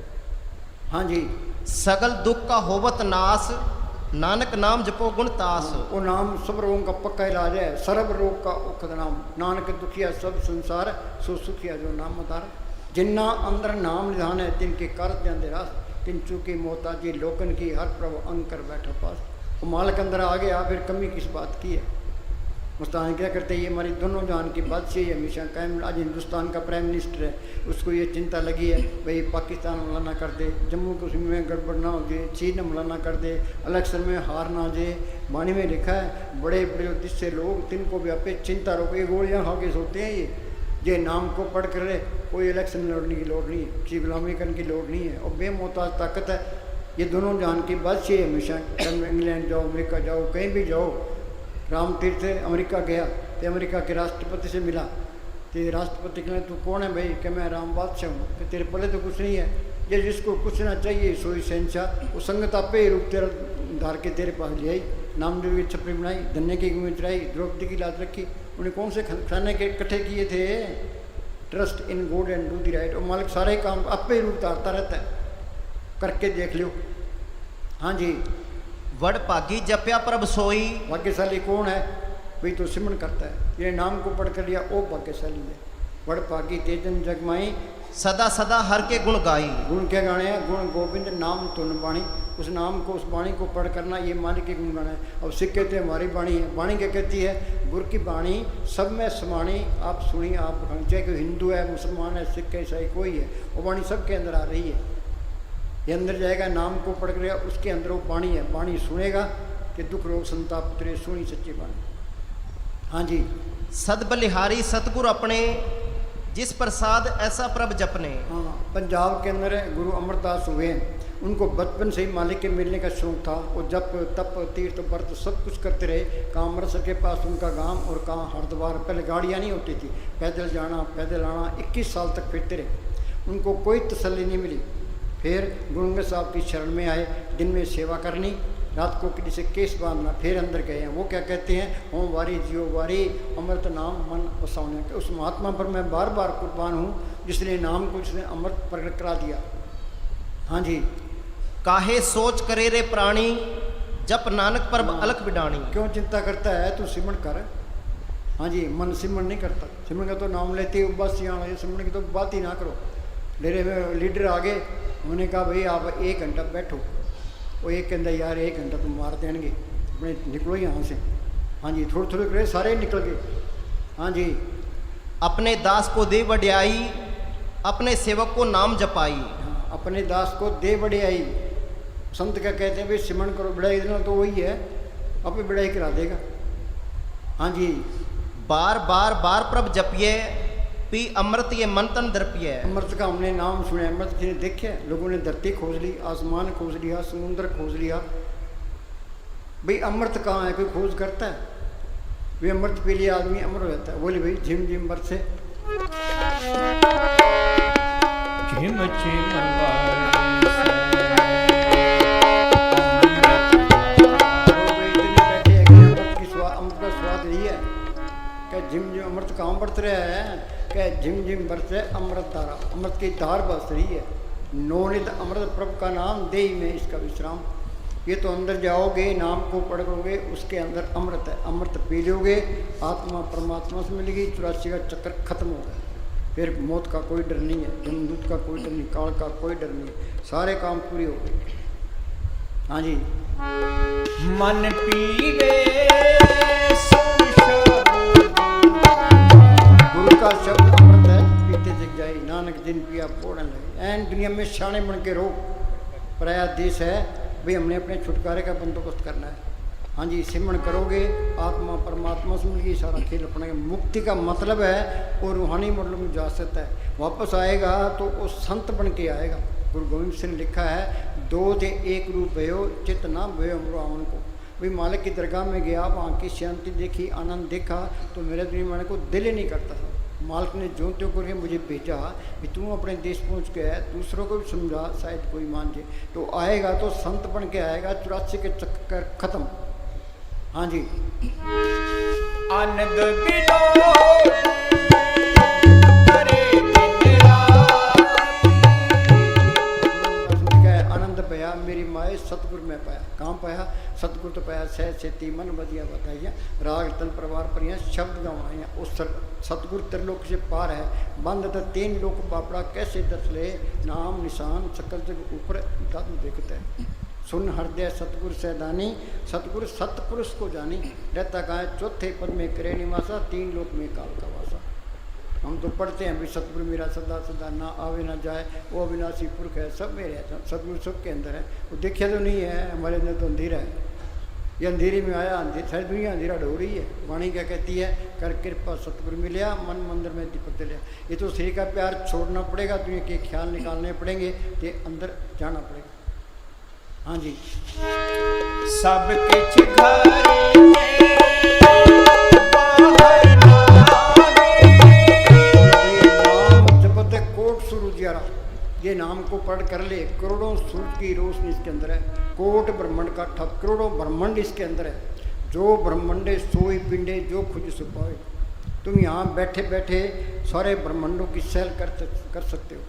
हाँ जी, सगल दुख का होवत नाश, नानक नाम जपो गुण तास। वो नाम सब रोगों का पक्का इलाज है, सर्व रोग का औखद नाम। नानक दुखिया सब संसार, सो सुखिया जो नाम मदार। जिन्ना अंदर नाम निधान है, तिनके कर ध्यान दे रास, तिन चूकी मोहताजी लोकन की, हर प्रभु अंग कर बैठा पास। वो मालिक अंदर आ गया, फिर कमी किस बात की है? मुस्तान क्या करते हैं? ये हमारी दोनों जान की बादशाही है हमेशा कायम। आज हिंदुस्तान का प्राइम मिनिस्टर है, उसको ये चिंता लगी है भाई पाकिस्तान हमला ना कर दे, जम्मू कश्मीर में गड़बड़ ना हो जाए, चीन हमला ना कर दे, इलेक्शन में हार ना जाए। वाणी में लिखा है, बड़े बड़े उद्देश्य लोग तिनको भी आपे चिंता रो, ये गोलियाँ खा के सोते हैं। ये नाम को पढ़ कर रहे, कोई इलेक्शन लड़ने की लोड़ नहीं है, किसी गुलामी करने की लोड़ नहीं है, और बेमोहताज ताकत है। ये दोनों जान की बादशाही है हमेशा। इंग्लैंड जाओ, अमेरिका जाओ, कहीं भी जाओ। राम तीर्थ अमेरिका गया तो अमेरिका के राष्ट्रपति से मिला, तो राष्ट्रपति कहने तू कौन है भाई? कि मैं राम बादशाह हूँ। कि तेरे पल्ले तो कुछ नहीं है, ये जिसको पूछना चाहिए सोई शहनशाह, वो संगत आपे ही रूप तेरा धार के तेरे पास ले आई, नामदेव की छपरी बनाई, धन्य की गुमी चढ़ाई, द्रौपदी की लाज रखी। उन्हें कौन से खाने के इकट्ठे किए थे? Trust in God and do the right. और मालिक सारे काम आपे ही रूप धारता रहता है, करके देख लो। हाँ जी, वड भागी जप्या प्रभ सोई। भाग्यशाली कौन है भाई? तो सिमरन करता है, ये नाम को पढ़ कर लिया, ओ भाग्यशाली है। वड़ भागी तेजन जगमाई, सदा सदा हर के गुण गाई। गुण क्या गाने हैं? गुण गोविंद नाम तुन बाणी। उस नाम को, उस वाणी को पढ़ करना, ये मालिक के गुण गाना है। अब सिख कहते हैं हमारी वाणी है। वाणी क्या कहती है? गुरु की वाणी सब में समाणी, आप सुनिए, आप चाहे कोई हिंदू है, मुसलमान है, सिख है, ईसाई कोई है, वो वाणी सबके अंदर आ रही है। ये अंदर जाएगा, नाम को पढ़ कर उसके अंदर वो वाणी है। वाणी सुनेगा कि दुख रोग संताप उतरे, सुनी सच्ची वाणी। हाँ जी, सद बलिहारी सतगुरु अपने, जिस प्रसाद ऐसा प्रभ जपने। हाँ, पंजाब के अंदर गुरु अमरदास हुए हैं। उनको बचपन से ही मालिक के मिलने का शौक था। वो जप तप तीर्थ व्रत सब कुछ करते रहे। कहाँ अमृतसर के पास उनका गांव और कहाँ हरिद्वार। पहले गाड़ियाँ नहीं होती थी, पैदल जाना पैदल आना। 21 साल तक फिरते रहे, उनको कोई तसल्ली नहीं मिली। फिर गुरु अंगद साहब की शरण में आए, दिन में सेवा करनी, रात को किसी से केस बांधना। फिर अंदर गए हैं, वो क्या कहते हैं? ओम वारी जियो वारी अमृत नाम मन बसाने। उस महात्मा पर मैं बार बार कुर्बान हूँ, जिसने नाम को, जिसने अमृत प्रकट करा दिया। हाँ जी, काहे सोच करे रे प्राणी, जप नानक पर अलख बिडाणी। क्यों चिंता करता है? तू सिमरन कर। हाँ जी, मन सिमरन नहीं करता। सिमरन का तो नाम लेते ही बस यहाँ, सिमरन की तो बात ही ना करो। डेरे में लीडर आ गए, उन्होंने कहा भाई आप 1 घंटा बैठो। वो एक कहता यार 1 घंटा तुम मार देंगे, अपने निकलो यहाँ से। हाँ जी, थोड़े थोड़े करे सारे निकल गए। हाँ जी, अपने दास को दे वड्याई, अपने सेवक को नाम जपाई। हाँ, अपने दास को दे बड़ाई। संत क्या कहते हैं? भाई सिमरन करो, बड़ाई देना तो वही है, अपनी बड़ाई करा देगा। हाँ जी, बार बार बार प्रभ जपिए, पी अमृत ये मन तन द्रपिए। अमृत का हमने नाम सुना, अमृत किसी ने देखे? लोगों ने धरती खोज ली, आसमान खोज लिया, समुद्र खोज लिया। भाई अमृत कहाँ है? कोई खोज करता है? वे अमृत पी लिया आदमी अमर हो जाता है। बोले भाई झिम झिम बरसे, झिम झिम अमृत का स्वाद यही है। क्या झिम झिम अमृत कहाँ बरत रहा है? क्या झिम झिम बरसे अमृत धारा, अमृत की धार बरस रही है। नौनिध अमृत प्रभु का नाम दे में इसका विश्राम। ये तो अंदर जाओगे, नाम को पढ़ोगे, उसके अंदर अमृत है। अमृत पी लोगे, आत्मा परमात्मा से मिलेगी, 84 का चक्कर खत्म होगा। फिर मौत का कोई डर नहीं है, जमदूत का कोई डर नहीं, काल का कोई डर नहीं, सारे काम पूरे हो गए। हाँ जी, मन पीवे गुरु का शब्द अमृत है, पीते जग जाए, नानक दिन पिया पोड़न लगे। एन दुनिया में शाने बन के रो, पराया देश है भाई, हमने अपने छुटकारे का बंदोबस्त करना है। हाँ जी, सिमरन करोगे, आत्मा परमात्मा से मिलगी, सारा खेल अपना। मुक्ति का मतलब है वो रूहानी मतलब में जा सकता है। वापस आएगा तो वो संत बन के आएगा। गुरु गोविंद सिंह ने लिखा है, 2 थे एक रूप भयो, चित ना भयो अमरो आवन को। भाई मालिक की दरगाह में गया, वहाँ की शांति देखी, आनंद देखा, तो मेरे दुनिया को दिल ही नहीं करता था। मालिक ने जो त्यों करके मुझे भेजा कि तू अपने देश पहुँच गया है, दूसरों को भी समझा, शायद कोई मान जाए। तो आएगा तो संत बन के आएगा, 84 के चक्कर खत्म। हाँ जी, आनंद बिलो करे आनंद पाया मेरी माए सतगुर में पाया। कहाँ पाया? सतगुर तो पाया सह सेती मन बदिया बताइया, राग तन परिवार परियाँ शब्द गवाइया। उस सतगुर त्रिलोक से पार है, बंद तो 3 लोक बापड़ा कैसे दस ले, नाम निशान सकल जग ऊपर दादू देखता है। सुन हृदय सतगुर सैदानी, सतगुर सतपुरुष को जानी, रहता कहाँ है 4थे पद में करे निवासा, 3 लोक में काल का वासा। हम तो पढ़ते हैं भी सतगुरु मेरा सदा सदा ना आवे ना जाए, वो अविनाशी पुरख है, सब मेरे है, सतगुरु सबके अंदर है। वो देखिए तो नहीं है, हमारे अंदर तो अंधेरा है। ये अंधेरी में आया, सारी दुनिया अंधेरा ढो रही है। वाणी क्या कहती है? कर कृपा सतगुरु मिलिया, मन मंदिर में दीपक लिया। ये तो शरीर का प्यार छोड़ना पड़ेगा, दुनिया के ख्याल निकालने पड़ेंगे, तो अंदर जाना पड़ेगा। हाँ जी, सब किछ घरे बाहर नागे, पढ़ कर ले, करोड़ों सूरज की रोशनी इसके अंदर है, कोट ब्रह्मांड का ठप, करोड़ों ब्रह्मांड इसके अंदर है। जो ब्रह्मांडे सोई पिंडे जो खुद सुपाए। तुम यहाँ बैठे बैठे सारे ब्रह्मांडों की सैर कर सकते हो,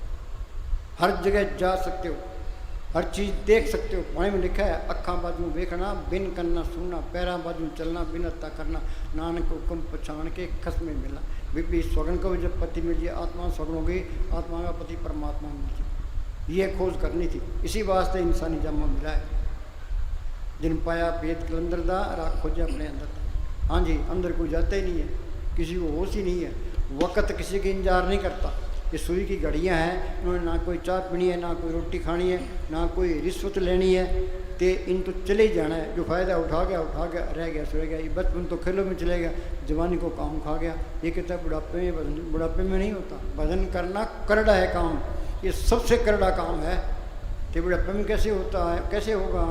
हर जगह जा सकते हो, हर चीज़ देख सकते हो। पानी में लिखा है अखा बाजू देखना बिन करना सुनना, पैरा बाजू चलना बिन हत्ता करना, नानक हुक्म पछाण के खसमे मिलना। बीबी स्वगन को जब पति मिल जाए, आत्मा स्वगन हो गई, आत्मा का पति परमात्मा मिल जाए। ये खोज करनी थी, इसी वास्ते इंसानी जन्म मिला है। जिन पाया पेट कलंदर दा राख खोजा अपने अंदर। हाँ जी, अंदर कोई जाता ही नहीं है, किसी को होश ही नहीं है, वक़्त किसी की इंतजार नहीं करता। ये सुई की घड़ियाँ हैं, उन्होंने ना कोई चाय पीनी है, ना कोई रोटी खानी है, ना कोई रिश्वत लेनी है, तो इन तो चले ही जाना है। जो फ़ायदा उठा गया रह गया सो रह गया। ये बचपन तो खेलों में चले गया, जवानी को काम खा गया। ये कहता है बुढ़ापे में भजन, बुढ़ापे में नहीं होता। भजन करना करड़ा है काम, ये सबसे करड़ा काम है। तो बुढ़ापे में कैसे होता है, कैसे होगा।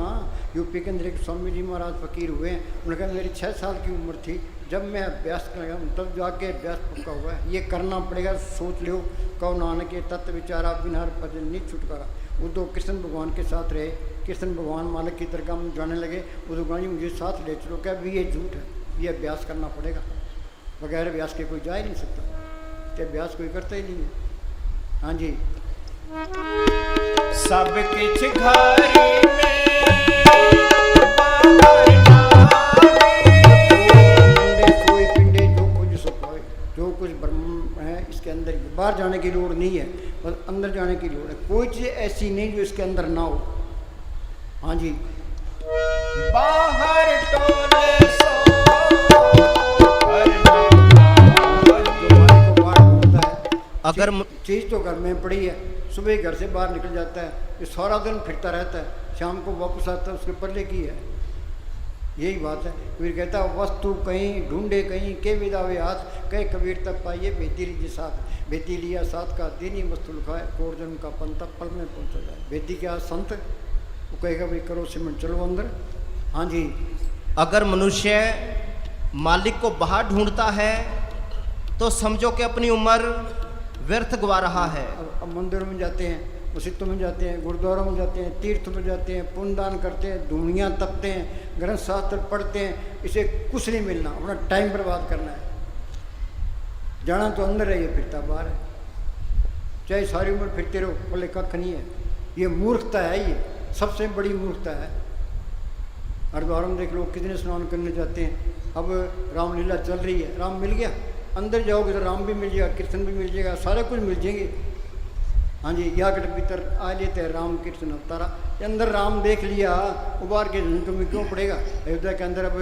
यूपी के अंदर एक स्वामी जी महाराज फकीर हुए हैं, उन्होंने कहा मेरी 6 साल की उम्र थी जब मैं अभ्यास कर लगा, तब जाके अभ्यास पक्का हुआ है। ये करना पड़ेगा, सोच लो। कहो नानक के तत्व विचारा बिना भजन नहीं छुटकारा। उद्धव कृष्ण भगवान के साथ रहे, कृष्ण भगवान मालिक की दरगाह में जाने लगे। उद्धव जी मुझे साथ ले चलो, क्या भी ये झूठ है, ये अभ्यास करना पड़ेगा, बगैर अभ्यास के कोई जा ही नहीं सकता। तो अभ्यास कोई करता ही नहीं है। हाँ जी, सब किछ घरी में कोई पिंडे जो कुछ सुपाए, जो कुछ ब्रह्म है इसके अंदर, बाहर जाने की लोड़ नहीं है, बस अंदर जाने की लोड़ है। कोई चीज़ ऐसी नहीं जो इसके अंदर ना हो। हाँ जी, बाहर टोले सो अगर चीज़ तो घर में पड़ी है, सुबह घर से बाहर निकल जाता है, ये सारा दिन फिरता रहता है, शाम को वापस आता है, उसके पल्ले की है। यही बात है। कबीर कहता है वस्तु कहीं ढूंढे कहीं के विदावे हाथ, कहे कबीर तब पाइए बेटी लीजिए साथ। बेटी लिया साथ का दीनी वस्तु लिखाए, कोर्जन का पंता पल में पहुँचा जाए। बेटी क्या संत, वो कहेगा भाई करो सिमट चलो अंदर। हाँ जी, अगर मनुष्य मालिक को बाहर ढूंढता है तो समझो कि अपनी उम्र व्यर्थ गवा रहा है। अब मंदिरों में जाते हैं, मस्जिदों में जाते हैं, गुरुद्वारों में जाते हैं, तीर्थ में जाते हैं, पुण्यदान करते हैं, धूणियाँ तपते हैं, ग्रंथ शास्त्र पढ़ते हैं, इसे कुछ नहीं मिलना, अपना टाइम बर्बाद करना है। जाना तो अंदर है, ये फिरता बाहर है। चाहे सारी उम्र फिरते रहो, बोले कख नहीं है। ये मूर्खता है, ये सबसे बड़ी मूर्खता है। हरिद्वार में देख लो कितने स्नान करने जाते हैं। अब रामलीला चल रही है, राम मिल गया, अंदर जाओगे तो राम भी मिल जाएगा, कृष्ण भी मिल जाएगा, सारे कुछ मिल जाएंगे। हाँ जी, या कट भीतर आ लेते हैं राम कृष्ण अवतारा। अंदर राम देख लिया, उबार के तुम्हें क्यों पड़ेगा। अयोध्या के अंदर अब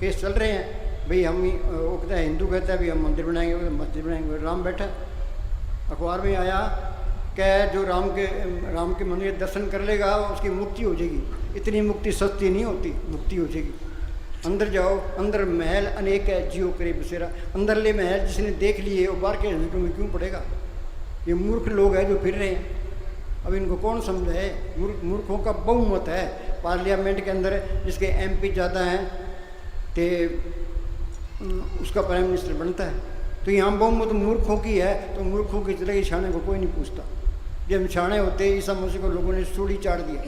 केस चल रहे हैं, भाई हम वो कहता है, हिंदू कहता है भाई हम मंदिर बनाएंगे, मस्जिद बनाएंगे। राम बैठा अखबार में आया क्या, जो राम के मंदिर के दर्शन कर लेगा उसकी मुक्ति हो जाएगी। इतनी मुक्ति सस्ती नहीं होती, मुक्ति हो जाएगी। अंदर जाओ, अंदर महल अनेक है जियो करे बसेरा। अंदर ले महल जिसने देख लिए, उबार के तुम्हें क्यों पड़ेगा। ये मूर्ख लोग हैं जो फिर रहे हैं, अब इनको कौन समझाए। मूर्खों का बहुमत है पार्लियामेंट के अंदर, जिसके एमपी ज़्यादा हैं तो उसका प्राइम मिनिस्टर बनता है। तो यहाँ बहुमत मूर्खों की है, तो मूर्खों की तरह छाने को कोई नहीं पूछता। जब छाने होते ईसा मसीह को लोगों ने सूढ़ी चाड़ दिया।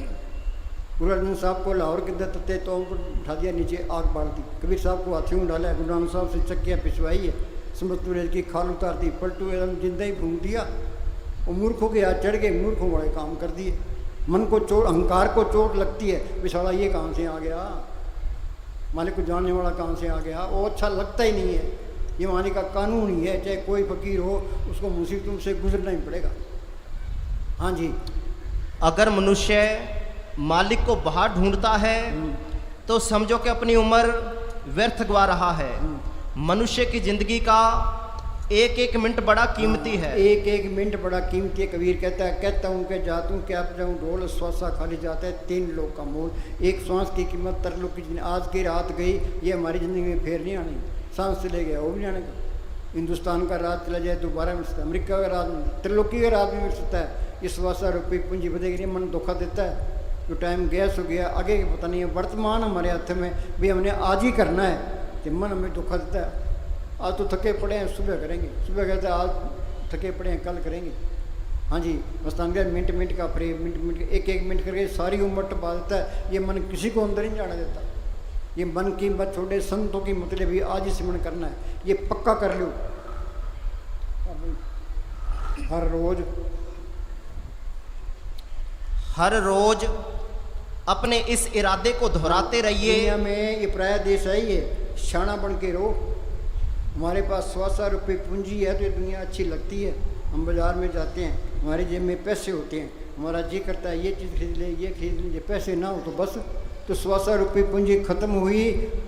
गुरु अर्जन साहब को लाहौर के दत्ते तो उठा दिया, नीचे आग बाढ़ दी। कबीर साहब को हाथियों में डाला, गुरु नानक साहब से चक्कियाँ पिछवाई है, समस्तुरेज की खाल उतार दी, पलटू एकदम जिंदा ही फूंक दिया। और मूर्खों के हाथ चढ़ गए, मूर्खों वाले काम कर दिए। मन को चोट, अहंकार को चोट लगती है, बेचारा ये कहाँ से आ गया, मालिक को जानने वाला कहाँ से आ गया, वो अच्छा लगता ही नहीं है। ये मालिक का कानून ही है, चाहे कोई फकीर हो उसको मुसीबतों से गुजरना ही पड़ेगा। हाँ जी, अगर मनुष्य मालिक को बाहर ढूंढता है तो समझो कि अपनी उम्र व्यर्थ गवा रहा है। मनुष्य की जिंदगी का एक एक मिनट बड़ा कीमती है। एक एक मिनट बड़ा कीमती है। कबीर कहता हूँ कि जाता हूँ क्या जाऊँ ढोल श्वासा खाली जाता है, 3 लोग का मोल। एक श्वास की कीमत तरलोक की जिंदगी। आज की रात गई, ये हमारी ज़िंदगी में फेर नहीं आनी। सांस चले गया वो भी नहीं आने का। हिंदुस्तान का राज चला जाए दोबारा मिल सकता है, अमेरिका का राज, त्रिलोकी का राज भी मिल सकता है। इस श्वासा रुपये पूंजी बदेगी, मन धोखा देता है। जो टाइम गया सो गया, आगे का पता नहीं है। वर्तमान हमारे हाथ में भी, हमने आज ही करना है, तो मन हमें धोखा देता है। आज तो थके पड़े हैं, सुबह करेंगे, सुबह कहते हैं आज थके पड़े हैं कल करेंगे। हाँ जी, मस्तान का मिनट का प्रेम, मिनट एक मिनट करके सारी उम्र टपा देता है। ये मन किसी को अंदर नहीं जाने देता। ये मन की मत छोड़े, संतों की मतलब भी आज ही सिमरन करना है, ये पक्का कर लो। हर रोज अपने इस इरादे को दोहराते रहिए। दुनिया में ये प्राय देश है, ये शाना बन के रहो। हमारे पास 100 रुपये पूंजी है तो ये दुनिया अच्छी लगती है। हम बाज़ार में जाते हैं, हमारे जेब में पैसे होते हैं, हमारा जी करता है ये चीज़ खरीद ले, ये खरीद लीजिए। पैसे ना हो तो बस, तो 100 रुपये पूंजी ख़त्म हुई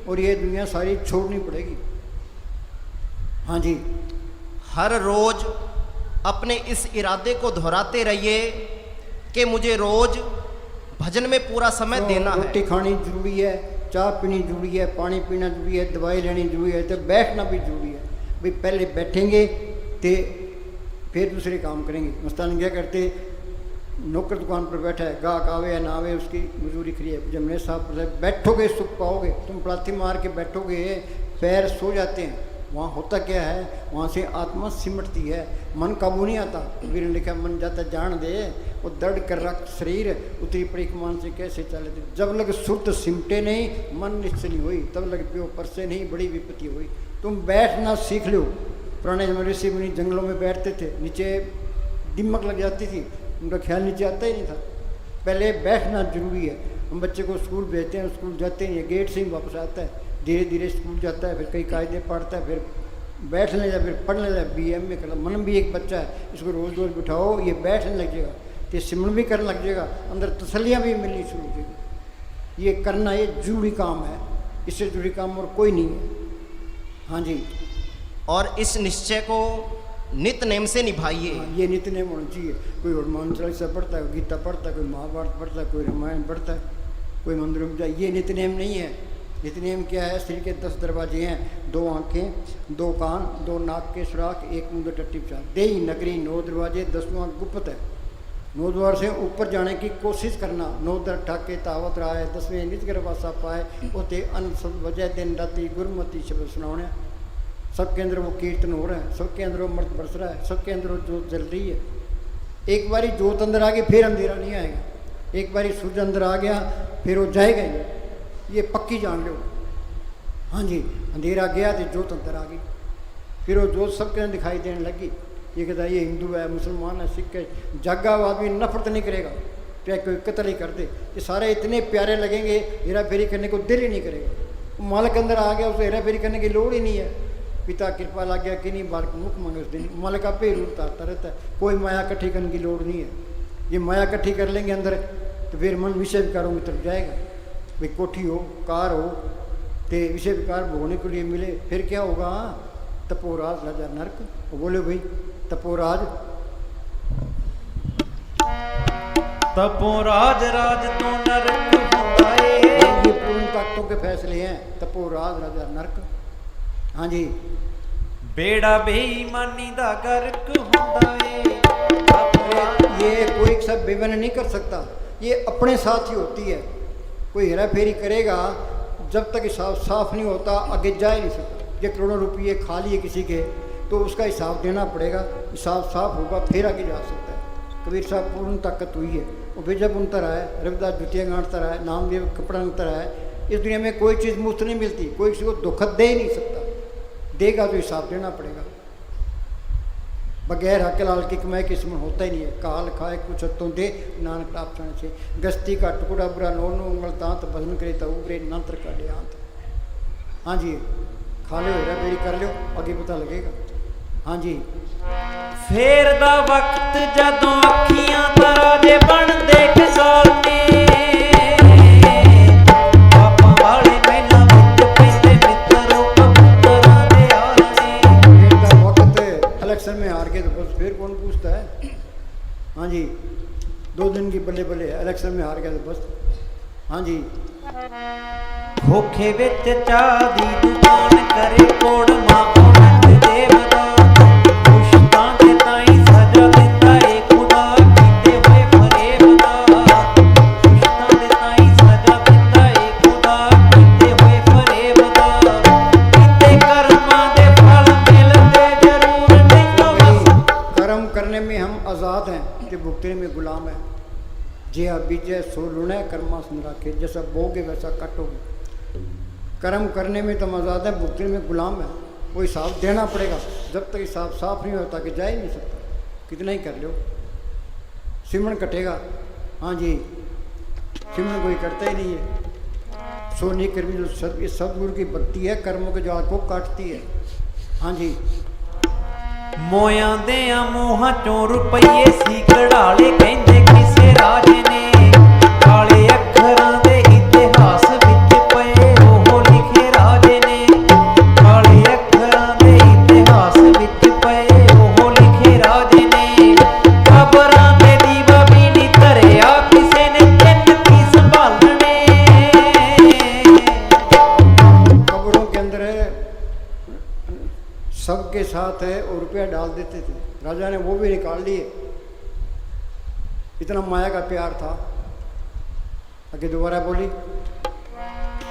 और ये दुनिया सारी छोड़नी पड़ेगी। हाँ जी, हर रोज अपने इस इरादे को दोहराते रहिए कि मुझे रोज भजन में पूरा समय देना है। रोटी खानी जरूरी है, चाय पीनी जरूरी है, पानी पीना जरूरी है, दवाई लेनी जरूरी है, तो बैठना भी जरूरी है। भाई पहले बैठेंगे तो फिर दूसरे काम करेंगे। मस्तान क्या करते, नौकर दुकान पर बैठा है, गाहक आवे या ना आवे उसकी मजदूरी खरी है। जब मेरे साहब बैठोगे सुख पाओगे, तुम पलाथी मार के बैठोगे पैर सो जाते हैं। वहाँ होता क्या है, वहाँ से आत्मा सिमटती है, मन काबू नहीं आता। वीर ने लिखा मन जाता जान दे, वो दर्द कर रख शरीर उतरी पड़ी कमान से कैसे चले थे। जब लग सुरत सिमटे नहीं, मन निश्चली हुई, तब लग प्यो पर से नहीं बड़ी विपत्ति हुई। तुम बैठना सीख लो। पुराने जमाने ऋषि मुनि जंगलों में बैठते थे, नीचे दिमक लग जाती थी, उनका ख्याल नीचे आता ही नहीं था। पहले बैठना जरूरी है। हम बच्चे को स्कूल भेजते हैं, स्कूल जाते नहीं है, गेट से ही वापस आता है, धीरे धीरे स्कूल जाता है, फिर कई कायदे पढ़ता है, फिर बैठने लगा, फिर पढ़ने लगा, BA कर। मन भी एक बच्चा है, इसको रोज़ रोज़ बिठाओ, ये बैठने लग जाएगा, तो सिमरन भी करने लग जाएगा, अंदर तसल्लियाँ भी मिलनी शुरू हो जाएगी। ये करना ये जरूरी काम है, इससे जरूरी काम और कोई नहीं है। हाँ जी, और इस निश्चय को नित नेम से निभाइए। हाँ, ये नित्य नेम होना चाहिए। कोई हनुमान चालीसा पढ़ता है, कोई गीता पढ़ता है, कोई महाभारत पढ़ता है, कोई रामायण पढ़ता है, कोई मंदिरों में जाए। ये नित्य नेम नहीं है। नित्य नेम क्या है, शरीर के 10 दरवाजे हैं, 2 आँखें, 2 कान, 2 नाक के सुराख, 1 मुंह, 2 टट्टी पेशाब। देही नगरी 9 दरवाजे, 10वां गुप्त है। 9 द्वार से ऊपर जाने की कोशिश करना। 9 दर ठाके तावत रहा है, 10वें निज गर्भासा पाए, होते अन सब वजह दिन राती गुरमती शब्द सुनाने। सबके अंदर वो कीर्तन हो रहा है, सबके अंदर वो मर्द बरस रहा है, सबके अंदर वो जोत जल रही है। एक बारी जोत अंदर आ गई फिर अंधेरा नहीं आएगा। एक बारी सूरज अंदर आ गया फिर वो जाएगा ही, ये पक्की जान लो। हाँ जी, अंधेरा गया तो जोत अंदर आ गई, फिर वो जोत सबके अंदर दिखाई देने लगी। ये कहता है ये हिंदू है, मुसलमान है, सिख है, जागा हुआ आदमी नफरत नहीं करेगा, चाहे कोई कत्ल ही कर दे। ये सारे इतने प्यारे लगेंगे, हेरा फेरी करने को दिल ही नहीं करेगा। मालिक अंदर आ गया, उसे हेरा फेरी करने की लोड़ ही नहीं है। पिता कृपा लग गया कि नहीं, बालक मुख मांगे उस दिन, मालिक आपे ही रूप उतारता रहता है। कोई माया इकट्ठी करने की लोड़ नहीं है। ये माया इकट्ठी कर लेंगे अंदर तो फिर मन विषय विकारों की तरफ जाएगा। भाई कोठी हो, कार हो, तो विषय विकार भोगने के लिए मिले, फिर क्या होगा, तपोराज राजा नरक। वो बोले भाई तपोराज, तपोराज राज तो नरक होता है। ये पूर्ण तत्वों के फैसले हैं, तपोराज राजा नरक। हाँ जी, बेड़ा बेईमानी दा गर्क होता है। ये कोई सब विवरण नहीं कर सकता, ये अपने साथ ही होती है। कोई हेरा फेरी करेगा, जब तक हिसाब साफ नहीं होता आगे जा ही नहीं सकता। ये करोड़ों रुपये खा लिए किसी के तो उसका हिसाब देना पड़ेगा, हिसाब साफ होगा फिर आगे जा सकता है। कबीर साहब पूर्ण ताकत हुई है, और फिर जब उनतर आए, रविदास जुतिया गांठता रहा है, नामदेव कपड़ा उतर आए। इस दुनिया में कोई चीज़ मुफ्त नहीं मिलती, कोई किसी को धोखा दे ही नहीं सकता, देगा तो हिसाब देना पड़ेगा। बगैर हक लाल की कमाई किस्मत होता ही नहीं है। काल खाए कुछ हत्तों दे नानक आप से, गस्ती का टुकड़ा बुरा नो उंगल तांत भजन करे तो उबरे नंत्र का देहांत। हाँ जी, खा लो, हेरा फेरी कर लो, आगे पता लगेगा। हाँ जी, फेर दा वक्त जदों अखियां तराजे बन दे खजाने, पापा वाले मैला विच पैंदे मित्रों कबूतरां दे आने। फेर दा वक्त, इलेक्शन में हार गए तो बस फिर कौन पूछता है। हाँ जी, 2 दिन की बल्ले बल्ले, इलेक्शन में हार गया तो बस। हाँ जी, खोखे विच चाह दी दुकान करे कोड़ मां औरत देवदा, खुशतां दे ताईं सजा दिंदा ए खुदा कीते होए फरेबदा। खुशतां दे ताईं सजा दिंदा ए खुदा कीते होए फरेबदा। कीते कर्मां दे फल मिलदे जरूर नहीं तो बस। कर्म करने में हम आज़ाद हैं, जे आप बीजे सो लुणे कर्मास न राखे, जैसा बोगे वैसा काटोगे। कर्म करने में तो मजाद है, भुगतने में गुलाम है। वो हिसाब देना पड़ेगा, जब तक हिसाब साफ नहीं होता कि जा ही नहीं सकता, कितना ही कर लो। सिमरन कटेगा, हाँ जी, सिमरन कोई करता ही नहीं है। सोनी कर्मी जो सब, ये सदगुरु की बत्ती है, कर्मों के जाल को काटती है। हाँ जी, मोयां देयां मूहां चों रुपये सी कढ़ाले, कहंदे किसे राजे ने काले अखरां दे इतिहास विच पए ओह लिखे राजे ने। काले अखरां दे इतिहास विच पए ओह लिखे राजे ने। कबरां ते दीवा भी नहीं धरिया, किसे ने चिन्ह की संभालने। कब्रों के अंदर सबके साथ है और रुपया डाल देते थे, राजा ने वो भी निकाल लिए। इतना माया का प्यार था। आगे दोबारा बोली,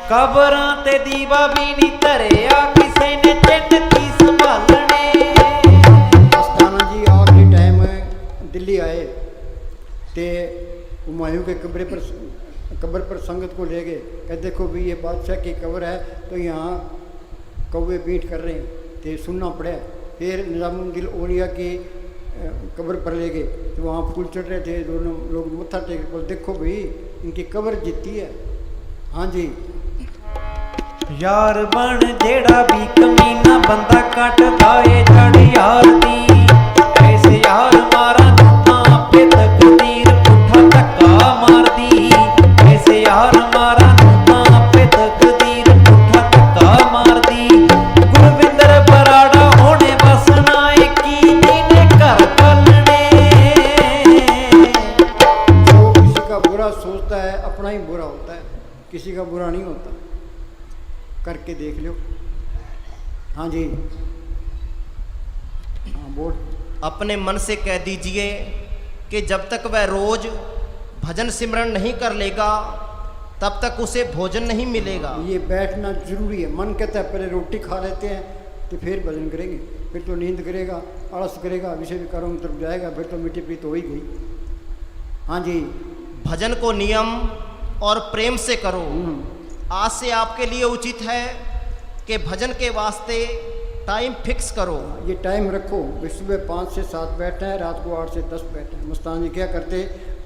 कबरां ते दीवा भी नहीं धरिया, किसे ने चिन्ह की संभालने। अस्थाना जी आखिरी टाइम दिल्ली आए ते हुमायूं के कब्र पर संगत को ले गए। कहते देखो भी ये बादशाह की कब्र है, तो यहाँ कौवे बीट कर रहे हैं, तो सुनना पड़ा। फिर निज़ामुद्दीन औलिया की कब्र पर ले गए, तो वहाँ फूल चढ़ रहे थे, दोनों लोग मत्था टेक बोल देखो भाई इनकी कब्र जीती है। हाँ जी, यार बन जेड़ा भी कमीना बंदा कटदा ए जड़ यार दी। ऐसे यार मारा ना पे तकदीर पुठा धक्का मार दी। ऐसे यार मारा ना पे तकदीर पुठा धक्का मार दी। गुरविंदर बराड़ा होने बसना की ने घर कलने। जो किसी का बुरा सोचता है अपना ही बुरा होता है, किसी का बुरा नहीं होता। करके देख लो। हाँ जी, हाँ बोल। अपने मन से कह दीजिए कि जब तक वह रोज भजन सिमरन नहीं कर लेगा तब तक उसे भोजन नहीं मिलेगा। ये बैठना जरूरी है। मन कहता है पहले रोटी खा लेते हैं तो फिर भजन करेंगे, फिर तो नींद करेगा, आलस करेगा, विषय विकारों की तरफ जाएगा, फिर तो मिट्टी पीत हो ही गई। हाँ जी, भजन को नियम और प्रेम से करो। आज से आपके लिए उचित है कि भजन के वास्ते टाइम फिक्स करो। ये टाइम रखो, सुबह 5 से 7 बैठना है, रात को 8 से 10 बैठना है। मुस्तान जी क्या करते,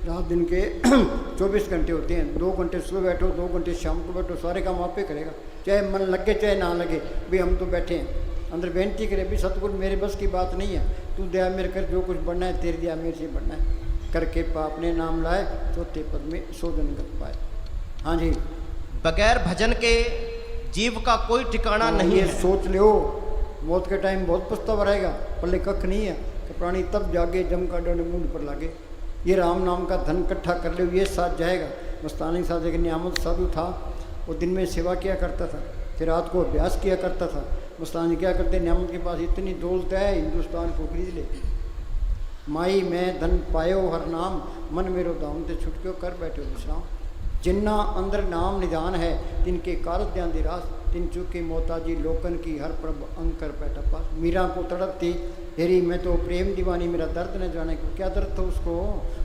रात दिन के 24 घंटे होते हैं, 2 घंटे सुबह बैठो, 2 घंटे शाम को बैठो, सारे काम आप पे करेगा, चाहे मन लगे चाहे ना लगे। भाई हम तो बैठे हैं, अंदर बेनती करे भी सतगुरु मेरे बस की बात नहीं है, तू दया मेरे कर, जो कुछ बढ़ना है तेरी दया मेरे से बढ़ना है। करके अपने नाम लाए, चौथे पद में शोधन कर पाए। हाँ जी, बगैर भजन के जीव का कोई ठिकाना नहीं ये है। सोच लो, मौत के टाइम बहुत पछतावा रहेगा, पल्ले कख नहीं है कि प्राणी तब जागे जम का दंड मुंड पर लागे। ये राम नाम का धन इकट्ठा कर लो, ये साथ जाएगा। मस्तानी साहब एक नियामत साधु था, वो दिन में सेवा किया करता था, फिर रात को अभ्यास किया करता था। मस्तानी क्या करते, नियामत के पास इतनी दौलत है, हिंदुस्तान को खरीद ले। माई मैं धन पायो हर नाम, मन मेरो दाम ते छुटक्यो कर बैठो विश्राम। जिन्ना अंदर नाम निदान है, तिनके कारत ध्यान दी रास, तिन चुके मोताजी लोकन की हर प्रभ अंकर बैठा पास। मीरा को तड़प थी, हेरी मैं तो प्रेम दीवानी, मेरा दर्द न जाने को। क्या दर्द था उसको,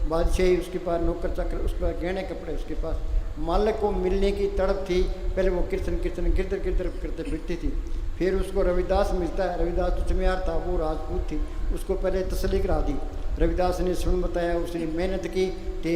बादशाही उसके पास, नौकर चाकर उसके पास, गहने कपड़े उसके पास, मालिक को मिलने की तड़प थी। पहले वो कीर्तन कीर्तन गिरधर गिरधर करते फिरती थी। फिर उसको रविदास मिलता है, रविदास तो चमियार था, वो राजपूत थी, उसको पहले तसली करा दी। रविदास ने सुन बताया, उसने मेहनत की ते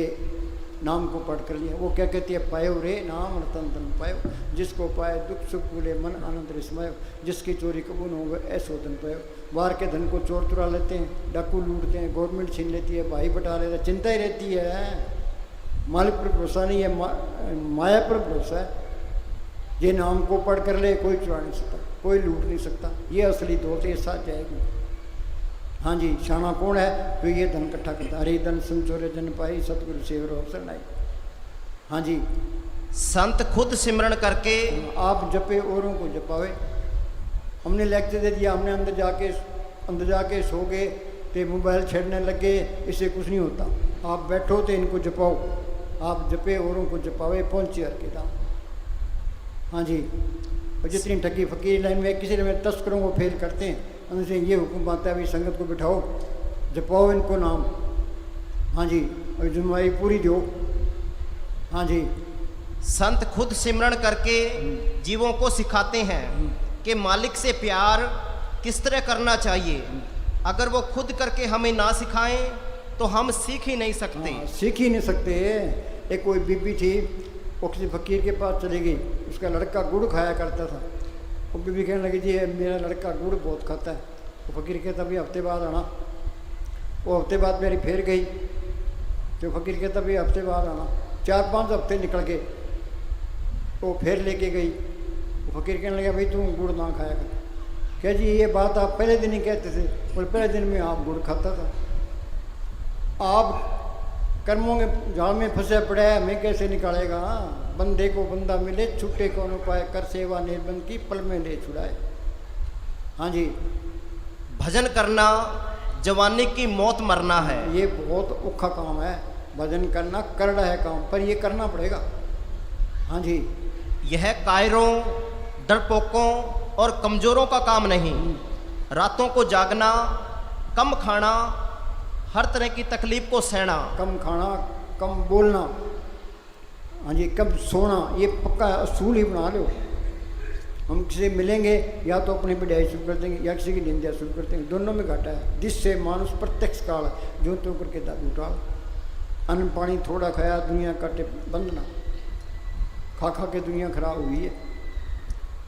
नाम को पढ़ कर लिया। वो क्या कहती है, पायो रे नाम रतन धन पायो, जिसको पाए दुख सुख भूले मन आनंद रिस्मायो, जिसकी चोरी कबूल हो ऐसो धन पायो। बाहर के धन को चोर चुरा लेते हैं, डाकू लूटते हैं, गवर्नमेंट छीन लेती है, भाई बटा लेता है, चिंता ही रहती है। मालिक पर भरोसा नहीं है, माया पर भरोसा है। ये नाम को पढ़ कर ले, कोई चुरा नहीं सकता, कोई लूट नहीं सकता। ये असली दौलत ये साथ जाएगी। हाँ जी, शाना कौन है, तो ये धन इकट्ठा करता। हरि धन संचोरे जन पाई, सतगुरु सेवरो अवसर नाई। हाँ जी, संत खुद सिमरन करके आप जपे औरों को जपावे। हमने लेक्चर दे दिया, हमने अंदर जाके सो गए तो मोबाइल छेड़ने लगे, इससे कुछ नहीं होता। आप बैठो तो इनको जपाओ, आप जपे औरों को जपावे, पहुँचे हर के दाम। हाँ जी, और जितनी ठगी फकीर लाइन में किसी ने तस्करों को फेल करते हैं, उनसे ये हुक्म आता है, अभी संगत को बिठाओ, जपाओ इनको नाम। हाँ जी, और जिम्मेदारी पूरी दो। हाँ जी। संत खुद सिमरन करके जीवों को सिखाते हैं कि मालिक से प्यार किस तरह करना चाहिए। अगर वो खुद करके हमें ना सिखाएं तो हम सीख ही नहीं सकते। हाँ, सीख ही नहीं सकते। एक कोई बीबी थी, वो किसी फकीर के पास चली गई, उसका लड़का गुड़ खाया करता था। वो बीबी कहने लगी जी मेरा लड़का गुड़ बहुत खाता है। वो फकीर कहता भी हफ्ते बाद आना। वो हफ्ते बाद मेरी फिर गई तो फकीर कहता भी हफ्ते बाद आना। 4-5 हफ्ते निकल गए, वो फिर लेके गई। वो फकीर कहने लगा भाई तुम गुड़ ना खाया कर। क्या जी ये बात आप पहले दिन ही कहते थे? बोले पहले दिन में आप गुड़ खाता था। आप कर्मों के जाल में फंसे पड़ा है, हमें कैसे निकालेगा? बंदे को बंदा मिले, छुट्टे कौन उपाय, कर सेवा निर्बंध की, पल में ले छुड़ाए। हाँ जी। भजन करना जवानी की मौत मरना है। ये बहुत औखा काम है, भजन करना करड़ा है काम, पर ये करना पड़ेगा। हाँ जी। यह कायरों, डरपोकों और कमजोरों का काम नहीं। रातों को जागना, कम खाना, हर तरह की तकलीफ को सहना, कम खाना, कम बोलना, हाँ जी, कम सोना, ये पक्का असूल ही बना लो। हम किसी मिलेंगे या तो अपनी बढ़ाई शुरू कर देंगे या किसी की निंदा शुरू कर देंगे, दोनों में घाटा है। जिससे मानुष प्रत्यक्ष काल जो तो करके दादू टाल। अन्न पानी थोड़ा खाया, दुनिया काटे बंदना, खा खा के दुनिया खराब हुई है।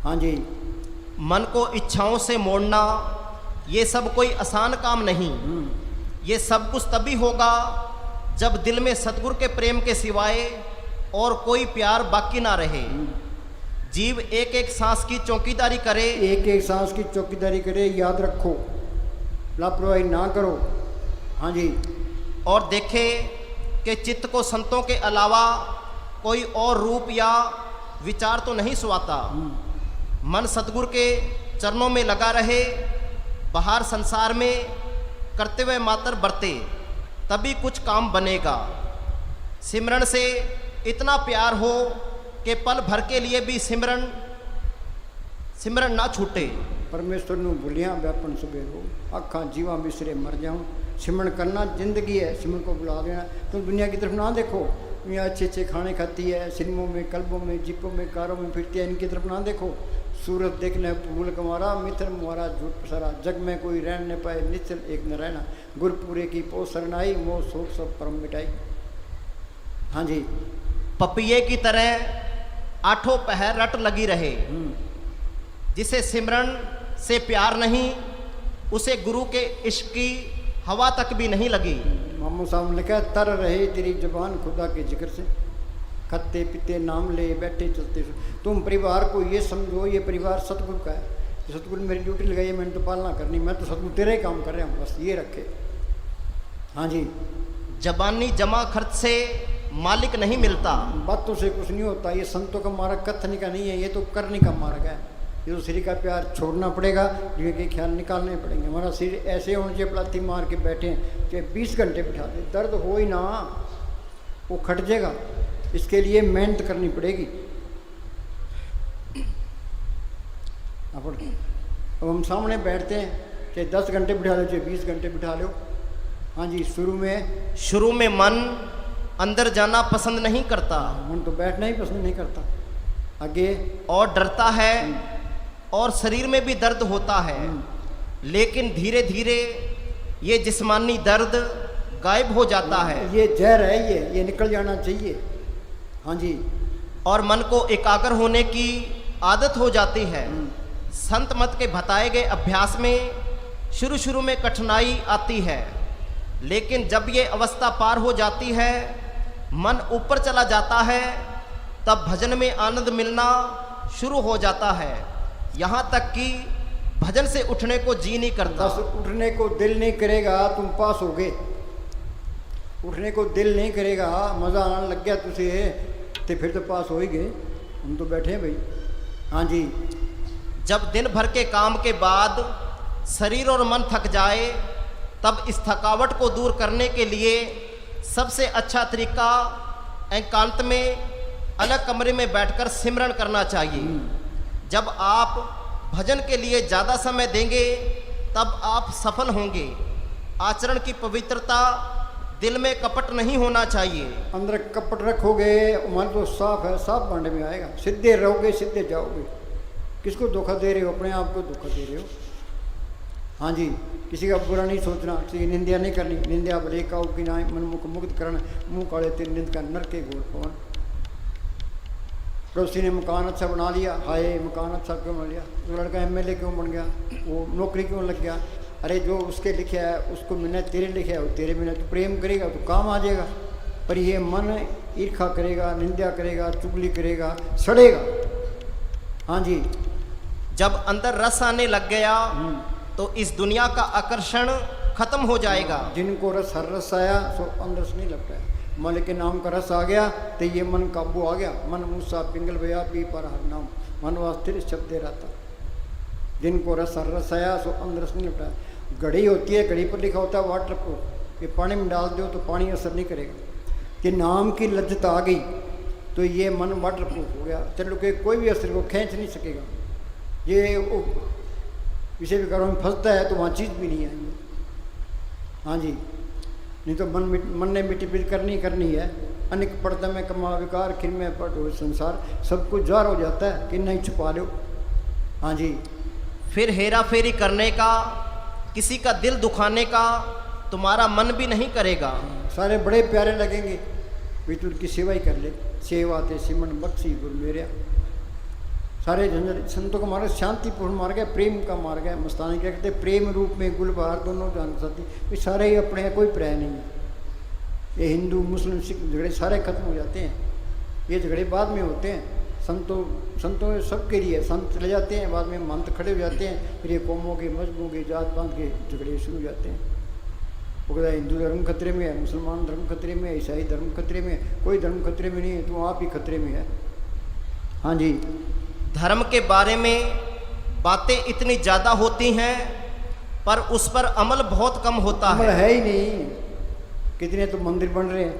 हाँ जी। मन को इच्छाओं से मोड़ना ये सब कोई आसान काम नहीं। ये सब कुछ तभी होगा जब दिल में सतगुरु के प्रेम के सिवाय और कोई प्यार बाकी ना रहे। जीव एक एक सांस की चौकीदारी करे। एक एक सांस की चौकीदारी करे, याद रखो, लापरवाही ना करो। हाँ जी। और देखे कि चित्त को संतों के अलावा कोई और रूप या विचार तो नहीं सुहाता। मन सतगुरु के चरणों में लगा रहे, बाहर संसार में करते हुए मात्र बरते, तभी कुछ काम बनेगा। सिमरन से इतना प्यार हो कि पल भर के लिए भी सिमरन ना छूटे। परमेश्वर ਨੂੰ भूलिया व्यापन सुबेरो, आखा जीवा बिसरे मर जाऊं। सिमरन करना जिंदगी है, सिमरन को बुला देना। तुम दुनिया की तरफ ना देखो, दुनिया अच्छे अच्छे खाने खाती है, सिनेमों में, क्लबों में, जीपों में, कारों में फिरती है, इनकी तरफ ना देखो। सूरत देखने फूल कमारा, मित्र मुहारा झूठ पसारा, जग में कोई रह न पाए, निश्चल एक न रहना। गुरपुरे की पो शरणाई, मोह शोक सब परम मिटाई। हाँ जी। पपिये की तरह आठों पहर रट लगी रहे। जिसे सिमरन से प्यार नहीं, उसे गुरु के इश्क की हवा तक भी नहीं लगी। मामू साहब ने लिखा, तर रहे तेरी जुबान खुदा के जिक्र से, खत्ते पीते नाम ले बैठे चलते। तुम परिवार को ये समझो, ये परिवार सतगुरु का है। सतगुरु मेरी ड्यूटी लगाई है, मैंने तो पालना करनी, मैं तो सतगुरु तेरा ही काम कर रहा हूँ, बस ये रखे। हाँ जी। जबानी जमा खर्च से मालिक नहीं मिलता। बातों से कुछ नहीं होता। ये संतों का मार्ग कथनी का नहीं है, ये तो करने का मार्ग है। ये तो श्री का प्यार छोड़ना पड़ेगा, जिनके के ख्याल निकालने पड़ेंगे। हमारा सिर ऐसे होने चाहिए, पलाथी मार के बैठे हैं, चाहे 20 घंटे बिठा दे, दर्द हो ही ना, वो खट जाएगा। इसके लिए मेहनत करनी पड़ेगी। अब हम सामने बैठते हैं, चाहे 10 घंटे बिठा लो, चाहे 20 घंटे बिठा लो। हाँ जी। शुरू में मन अंदर जाना पसंद नहीं करता, मन तो बैठना ही पसंद नहीं करता। आगे और डरता है और शरीर में भी दर्द होता है। लेकिन धीरे धीरे ये जिस्मानी दर्द गायब हो जाता है। ये जहर है, ये निकल जाना चाहिए। हाँ जी। और मन को एकाग्र होने की आदत हो जाती है। संत मत के बताए गए अभ्यास में शुरू में कठिनाई आती है, लेकिन जब ये अवस्था पार हो जाती है, मन ऊपर चला जाता है, तब भजन में आनंद मिलना शुरू हो जाता है। यहाँ तक कि भजन से उठने को जी नहीं करता। बस उठने को दिल नहीं करेगा, तुम पास हो गए। उठने को दिल नहीं करेगा, मज़ा आने लग गया तुझे, तो फिर तो पास हो ही गए। हम तो बैठे हैं भाई। हाँ जी। जब दिन भर के काम के बाद शरीर और मन थक जाए, तब इस थकावट को दूर करने के लिए सबसे अच्छा तरीका एकांत में अलग कमरे में बैठकर सिमरन करना चाहिए। जब आप भजन के लिए ज़्यादा समय देंगे, तब आप सफल होंगे। आचरण की पवित्रता दिल में कपट नहीं होना चाहिए। अंदर कपट रखोगे मन तो साफ है, साफ भांडे में आएगा। सीधे रहोगे सीधे जाओगे। किसको धोखा दे रहे हो? अपने आप को धोखा दे रहे हो। हाँ जी, किसी का बुरा नहीं सोचना, किसी की निंदा नहीं करनी। निंदा भले काऊ की ना, मन मुख मुक्त करण, मुँह काले तेरे निंद का नर के गोल पवन। पड़ोसी ने मकान अच्छा बना लिया, हाय मकान अच्छा क्यों बना लिया? वो लड़का एमएलए क्यों बन गया? वो नौकरी क्यों लग गया? अरे जो उसके लिखा है उसको मैंने तेरे लिखा है, वो तेरे मैंने तो प्रेम करेगा तो काम आ जाएगा। पर ये मन ईर्खा करेगा, निंदा करेगा, चुगली करेगा, सड़ेगा। हाँ जी, जब अंदर रस आने लग गया तो इस दुनिया का आकर्षण खत्म हो जाएगा। जिनको रस हर रस आया सो अंदर से नहीं लगता है। मालिक के नाम का रस आ गया तो ये मन काबू आ गया। मन मूसा पिंगल भया पी पर हर नाम, मन वास्तिर शब्द रहता। जिनको रस हर रस आया सो अंदर से नहीं लगता है। घड़ी होती है, घड़ी पर लिखा होता है वाटर प्रूफ, कि पानी में डाल दो तो पानी असर नहीं करेगा। कि नाम की लज्जत आ गई तो ये मन वाटर प्रूफ हो गया। चलो कि कोई भी असर को खींच नहीं सकेगा। ये किसी भी कारणों में फंसता है तो वहाँ चीज़ भी नहीं आएंगी। हाँ जी, नहीं तो मन ने मिट्टी पिट करनी है। अनेक पड़ता में कमा विकार, खिन में पट हो संसार, सब कुछ जार हो जाता है कि नहीं छुपा लो। हाँ जी, फिर हेरा फेरी करने का, किसी का दिल दुखाने का तुम्हारा मन भी नहीं करेगा। सारे बड़े प्यारे लगेंगे, भी तू उनकी सेवा ही कर ले। सेवा ते सिमन बख्शी गुरु मेरे। सारे झंझट संतों का मार्ग शांतिपूर्ण मार्ग है, प्रेम का मार्ग है। मस्तानी क्या कहते हैं? प्रेम रूप में गुलबहार दोनों जान साथी। ये सारे ही अपने हैं, कोई प्राय नहीं है। ये हिंदू मुस्लिम सिख झगड़े सारे खत्म हो जाते हैं। ये झगड़े बाद में होते हैं। संतों सबके लिए संत चले जाते हैं, बाद में मंत खड़े हो जाते हैं। फिर ये कौमों के, मजहबों के, जात पात के झगड़े शुरू हो जाते हैं। वो कहता है हिंदू धर्म खतरे में है, मुसलमान धर्म खतरे में है, ईसाई धर्म खतरे में है। कोई धर्म खतरे में नहीं है, तो आप ही खतरे में है। हाँ जी, धर्म के बारे में बातें इतनी ज़्यादा होती हैं पर उस पर अमल बहुत कम होता अमल है। है ही नहीं। कितने तो मंदिर बन रहे हैं,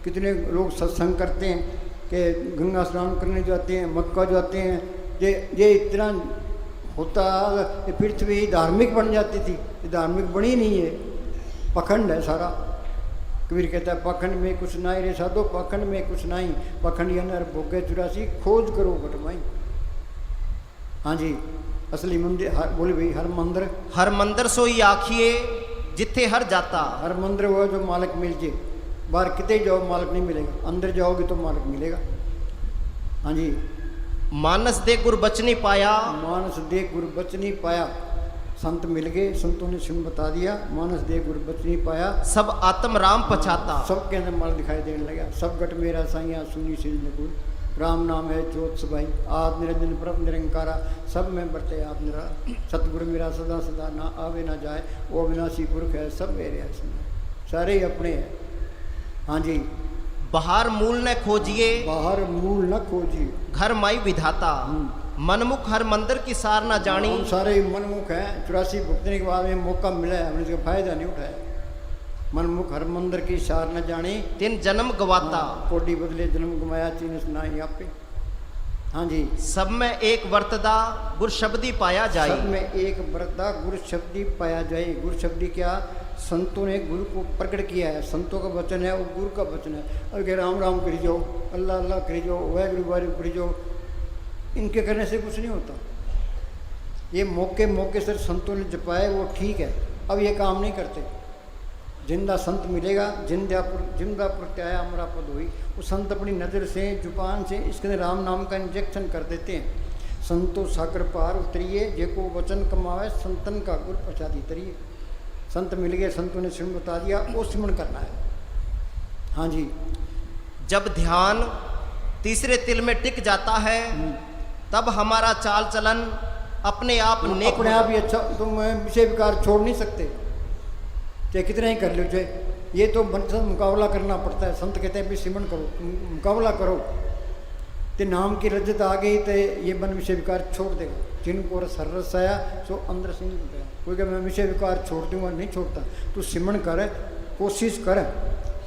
कितने लोग सत्संग करते हैं कि गंगा स्नान करने जाते हैं, मक्का जाते हैं। ये इतना होता, ये पृथ्वी धार्मिक बन जाती थी। ये धार्मिक बनी नहीं है, पखंड है सारा। कबीर कहता है पखंड में कुछ नहीं रे साधो, पखंड में कुछ नहीं। पखंड या नर भोगे 84, खोज करो घटमाई। हाँ जी, असली मंदिर बोले भाई हर मंदिर सोई आखिए जिथे हर जाता। हर मंदिर वो जो मालिक मिल जाए। बाहर कितने जाओ मालिक नहीं मिलेगा, अंदर जाओगे तो मालिक मिलेगा। हाँ जी, मानस दे गुर बचनी पाया। मानस दे गुर बचनी पाया। संत मिल गए, संतों ने सुन बता दिया। मानस दे गुर बचनी पाया। सब आत्म राम पछाता। सबके अंदर माल दिखाई देने लगा। सब गट मेरा साइया सुनी सिल नकुल। राम नाम है ज्योत सबाई, आद निरंजन ब्रह्म निरंकारा। सब में बरते आप निरा। सतगुरु मेरा सदा सदा, ना आवे ना जाए। वो अविनाशी पुरख है, सब मेरे हैं। सारे ही अपने हैं। हाँ जी, बाहर मूल न खोजिए, बाहर मूल न खोजिए, घर माई विधाता। मनमुख हर मंदिर की सार ना जानी। हम सारे ही मनमुख हैं। 84 भुगतने के बाद में मौका मिला है, हमने इसका फायदा नहीं उठाया। मनमुख हर मंदिर की सार न जानी, तीन जन्म गवाता। कोडी बदले जन्म गमाया, चीन ना यहाँ पे। हाँ जी, सब में एक वर्तदा गुर शब्दी पाया जाए। सब में एक वर्तदा गुरु शब्दी पाया जाए। गुरु शब्दी क्या? संतों ने गुरु को प्रकट किया है। संतों का वचन है, वो गुरु का वचन है। और कह राम राम करी जाओ, अल्लाह अल्लाह करी जाओ, वाहिगुरु वाहिगुरु करी जाओ। इनके करने से कुछ नहीं होता। ये मौके से संतों ने जपाए वो ठीक है। अब ये काम नहीं करते। जिंदा संत मिलेगा, जिंदा प्रत्याया अमरा पद हुई। वो संत अपनी नज़र से, जुबान से इसके अंदर राम नाम का इंजेक्शन कर देते हैं। संतो साकर पार उतरिए, जेको वचन कमावे, संतन का गुर प्रसादी तरिए। संत मिल गए, संतों ने सिमरन बता दिया, वो सिमरन करना है। हाँ जी, जब ध्यान तीसरे तिल में टिक जाता है तब हमारा चाल चलन अपने आप नेक, अपने आप ही अच्छा। तुम विषय विकार छोड़ नहीं सकते, चाहे कितना ही कर लो। चाहे ये तो मुकाबला करना पड़ता है। संत कहते हैं भी सिमरन करो, मुकाबला करो। तो नाम की लज्जत आ गई तो ये मन विषय विकार छोड़ देगा। जिनको रस हर रस आया सो अंदर से नहीं मिलेगा। कोई कहे मैं विषय विकार छोड़ दूंगा, नहीं छोड़ता। तू सिमरन कर, कोशिश कर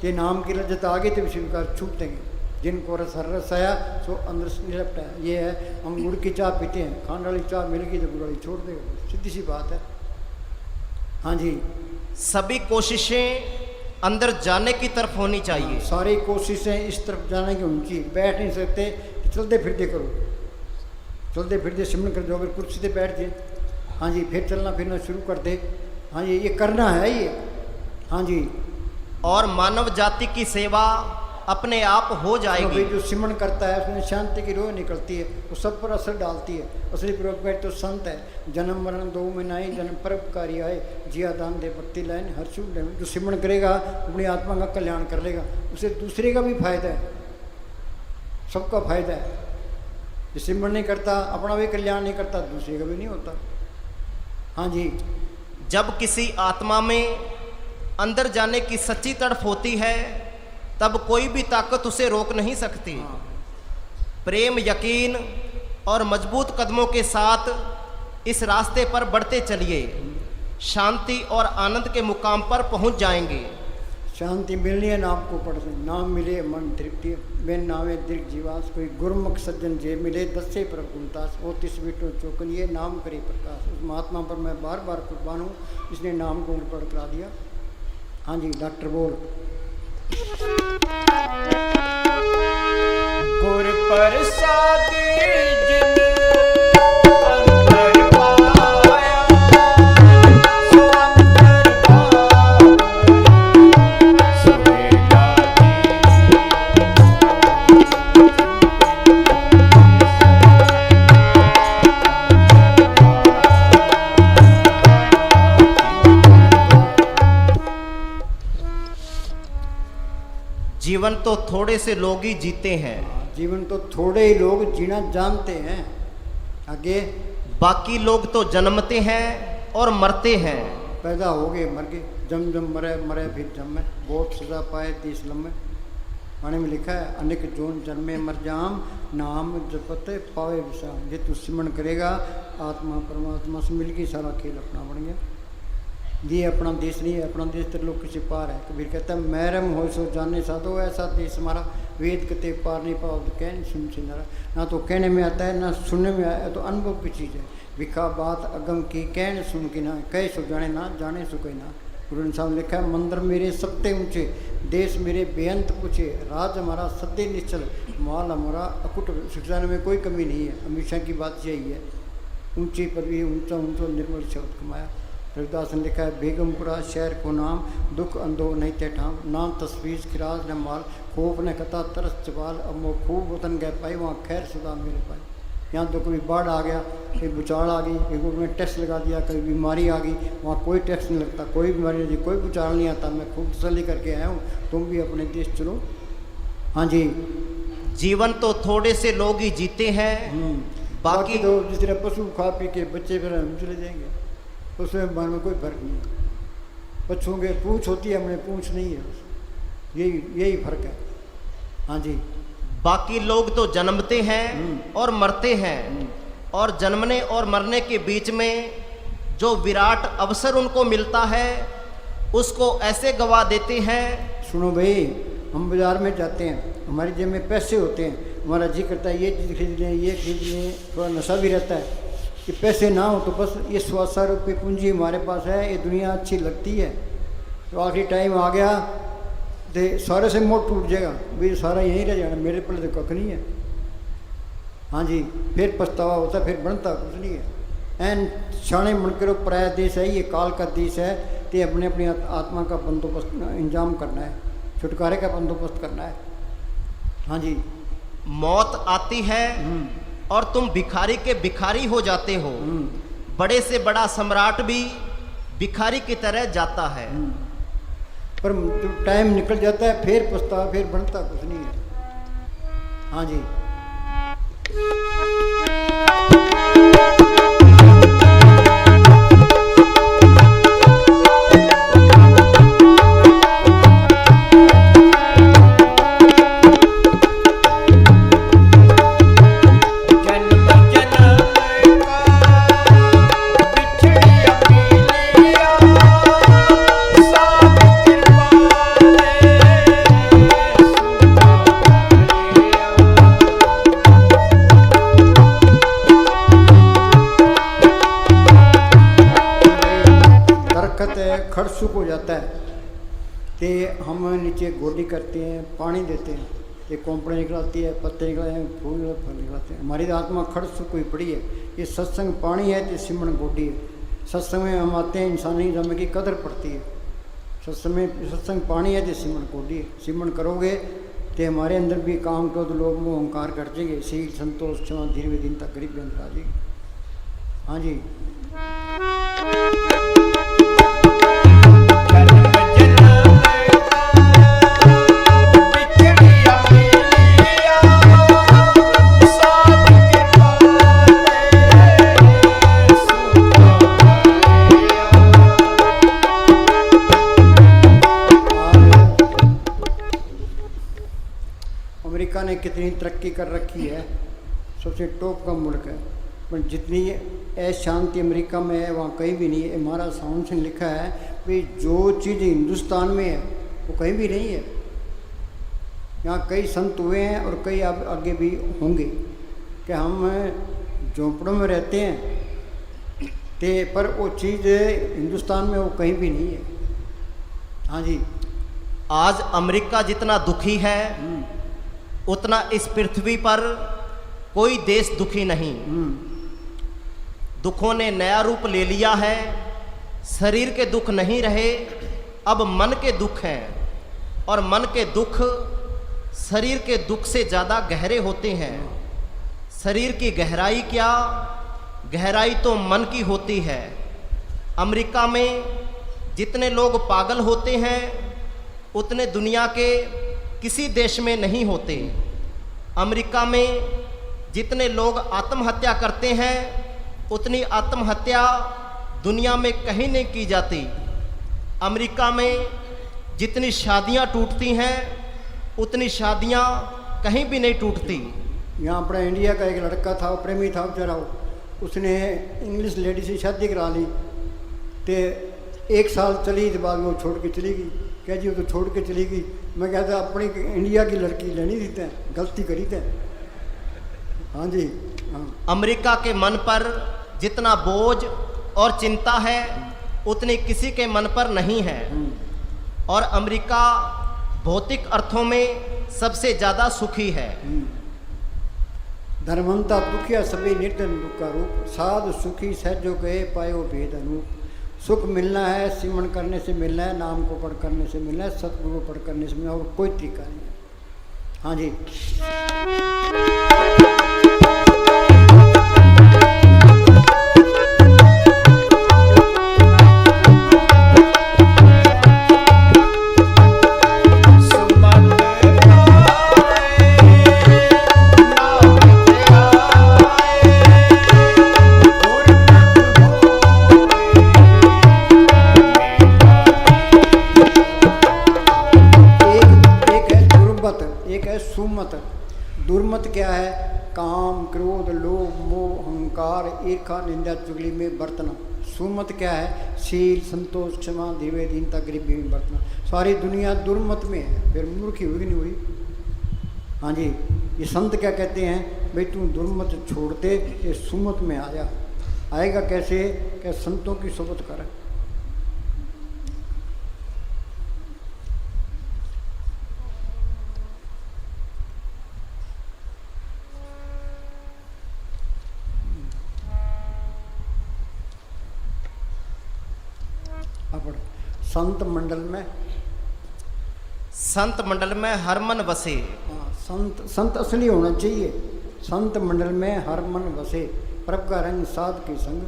कि नाम की लज्जत आ गई तो विषय विकार छूट देंगे। जिनको रस हर रस आया सो अंदर से नहीं लपटा है। ये है, हम गुड़ की चाय पीते हैं, खांड वाली चाय मिल गई तो गुड़ वाली छोड़ देगा। सीधी सी बात है। हाँ जी, सभी कोशिशें अंदर जाने की तरफ होनी चाहिए। सारी कोशिशें इस तरफ जाने की होनी चाहिए। बैठ नहीं सकते, चलते फिरते करो, चलते फिरते सिमरन कर दो। अगर कुर्सी पे बैठ जाए, हाँ जी, फिर चलना फिरना शुरू कर दे। हाँ जी, ये करना है ये। हाँ जी, और मानव जाति की सेवा अपने आप हो तो जाएगी। भाई जो सिमरन करता है उसमें शांति की रोह निकलती है, वो सब पर असर डालती है। असली परोपकारी तो संत है। जन्म मरण दो में नाई, जन्म परोपकारी आए, जिया दान दे भक्ति लाइन हर शुभ ले। जो सिमरन करेगा अपनी आत्मा का कल्याण कर लेगा, उसे दूसरे का भी फायदा है, सबका फायदा है। जो सिमरन नहीं करता, अपना भी कल्याण नहीं करता, दूसरे का भी नहीं होता। हाँ जी, जब किसी आत्मा में अंदर जाने की सच्ची तड़फ होती है, तब कोई भी ताकत उसे रोक नहीं सकती। प्रेम, यकीन और मजबूत कदमों के साथ इस रास्ते पर बढ़ते चलिए, शांति और आनंद के मुकाम पर पहुंच जाएंगे। शांति मिलनी है नाम को पढ़ से, नाम मिले मन तृप्ति। बेन नामे दीर्घ जीवास, कोई गुरमुख सज्जन जे मिले, दस्से प्रभुतास। ओ तिस बिटो चौकनिए, नाम करे प्रकाश। उस महात्मा पर मैं बार बार कुर्बान हूँ, इसने नाम को ऊपर करा दिया। हाँ जी, डॉक्टर बोल। गुर प्रसादी जिन अंतर पाया, सो अंतर भाव सोए लागी। जीवन तो थोड़े से लोग ही जीते हैं, जीवन तो थोड़े ही लोग जीना जानते हैं। आगे बाकी लोग तो जन्मते हैं और मरते हैं। पैदा हो गए मर गए, जम जम मरे मरे फिर जम में, बहुत सजा पाए देश लम्बे। वाणी में लिखा है, अनेक जोन जन्मे मर जाम, नाम जपते पावे विश्राम। ये तू सिमरन करेगा, आत्मा परमात्मा से मिलकर सारा खेल अपना बन गया। ये अपना देश नहीं है, अपना देश त्रिलोक से पार है। कबीर कहता है, मैरम हो सो जाने साधो, ऐसा देश हमारा वेद कते पार नहीं पाओ तो कह नहीं सुन सिनारा। ना तो कहने में आता है, ना सुनने में आया, तो अनुभव की चीज़ है। विखा बात अगम की, कहने सुन के ना, कहे सो जाने ना, जाने सो कहे ना। गुरु साहब ने लिखा है, मंदिर मेरे सत्ते ऊंचे, देश मेरे बेअंत पूछे, राज हमारा सत्य निश्चल, माल हमारा अकुट। शिक्षा में कोई कमी नहीं है, हमेशा की बात यही है। ऊंची पर भी ऊंचा ऊंचा निर्मल शब्द कमाया। रविदास ने लिखा है, बेगमपुरा शहर को नाम, दुख अंधो नहीं ते ठाम। नाम तस्वीर खिराज न माल, खोप ने कथा तरस चबाल। अब वो खूब वतन गए पाई, वहाँ खैर सुधा मेरे पाई। यहाँ तो कभी बाढ़ आ गया, कभी भूचाल आ गई, कभी उन्होंने टैक्स लगा दिया, कभी बीमारी आ गई, वहाँ कोई टैक्स नहीं लगता, कोई बीमारी नहीं, कोई भूचाल नहीं आता। मैं खूब तसल्ली करके आया हूँ, तुम भी अपने देश चलो। हाँ जी, जीवन तो थोड़े से लोग ही जीते हैं, बाकी तो जिस तरह पशु खा पी के बच्चे फिर हम चले जाएंगे, उसमें मन में कोई फर्क नहीं है। पशुओं के पूँछ होती है, हमने पूँछ नहीं है, यही फर्क है। हाँ जी, बाकी लोग तो जन्मते हैं और मरते हैं, और जन्मने और मरने के बीच में जो विराट अवसर उनको मिलता है, उसको ऐसे गवा देते हैं। सुनो भाई, हम बाज़ार में जाते हैं, हमारी जेब में पैसे होते हैं, हमारा जी करता है ये चीज़ खरीद लें, ये खरीद लें, थोड़ा नशा भी रहता है कि पैसे ना हो तो बस ये 100 रुपये पूंजी हमारे पास है, ये दुनिया अच्छी लगती है। तो आखिरी टाइम आ गया तो सारे से मोट टूट जाएगा, भाई सारा यहीं रह जाना, मेरे पल्ले तो कख नहीं है। हाँ जी, फिर पछतावा होता है, फिर बनता कुछ नहीं है। एन शाणे मन करो, पराया देश है, ये काल का देश है, तो अपने अपनी आत्मा का बंदोबस्त इंजाम करना है, छुटकारे का बंदोबस्त करना है। हाँ जी, मौत आती है और तुम भिखारी के भिखारी हो जाते हो। बड़े से बड़ा सम्राट भी भिखारी की तरह जाता है। पर जब टाइम निकल जाता है फिर पछतावा, फिर बनता कुछ नहीं है। हाँ जी, तो हम नीचे गोडी करते हैं, पानी देते हैं, ये कोंपड़े निकलाती है, पत्ते निकलाते हैं, फूल फल निकलाते हैं। हमारी तो आत्मा खड़ सुखी पड़ी है। ये सत्संग पानी है तो सिमरन गोडी है। सत्संग में हम आते हैं, इंसानी समय की कदर पड़ती है। सत्संग पानी है तो सिमरन गोडी है। सिमरन करोगे तो हमारे अंदर भी काम क्रोध लोभ मोह अहंकार कट जाएंगे। शील संतोष क्षमा धीरे दीनता गरीब अंदर आ जाएगी। हाँ जी। अमेरिका ने कितनी तरक्की कर रखी है, सबसे टॉप का मुल्क है, पर जितनी ऐश शांति अमेरिका में है वहाँ कहीं भी नहीं है। हमारा साउंड सिंह लिखा है भाई जो चीज़ हिंदुस्तान में है वो कहीं भी नहीं है। यहाँ कई संत हुए हैं और कई अब आगे भी होंगे कि हम झोंपड़ों में रहते हैं ते पर वो चीज़ हिंदुस्तान में वो कहीं भी नहीं है। हाँ जी। आज अमेरिका जितना दुखी है उतना इस पृथ्वी पर कोई देश दुखी नहीं। दुखों ने नया रूप ले लिया है। शरीर के दुख नहीं रहे, अब मन के दुख हैं, और मन के दुख शरीर के दुख से ज़्यादा गहरे होते हैं। शरीर की गहराई क्या, गहराई तो मन की होती है। अमेरिका में जितने लोग पागल होते हैं उतने दुनिया के किसी देश में नहीं होते। अमेरिका में जितने लोग आत्महत्या करते हैं उतनी आत्महत्या दुनिया में कहीं नहीं की जाती। अमेरिका में जितनी शादियां टूटती हैं उतनी शादियां कहीं भी नहीं टूटती। यहाँ अपना इंडिया का एक लड़का था, प्रेमी था बेचारा, उसने इंग्लिश लेडी से शादी करा ली तो 1 साल चली, तो बाद में वो छोड़ के चली गई। कह जी वो तो छोड़ के चली गई। मैं कहता अपनी इंडिया की लड़की लेनी थी, तैं गलती करी तैं। हाँ जी। हाँ। अमेरिका के मन पर जितना बोझ और चिंता है उतनी किसी के मन पर नहीं है। और अमेरिका भौतिक अर्थों में सबसे ज़्यादा सुखी है। धर्मंता दुखिया सभी निर्धन दुख का रूप, साध सुखी सहजो गए पायो भेद अनूप। सुख मिलना है सिमरन करने से मिलना है, नाम को पढ़ करने से मिलना है, सतगुरु को पढ़ करने से मिलना है, और कोई तरीका नहीं है। हाँ जी। सुमत। दुर्मत क्या है? काम क्रोध लोभ मोह अहंकार ईर्ष्या निंदा चुगली में बरतना। सुमत क्या है? शील संतोष क्षमा धीरे दीनता गरीबी में बरतना। सारी दुनिया दुर्मत में है, फिर मूर्खी हुई नहीं हुई। हाँ जी। ये संत क्या कहते हैं? भाई तू दुर्मत छोड़ते ये सुमत में आ जा। आएगा कैसे? क्या संतों की सोबत कर। संत मंडल में हर मन बसे। हाँ, संत असली होना चाहिए। संत मंडल में हर मन बसे, प्रभ का रंग साध के संग।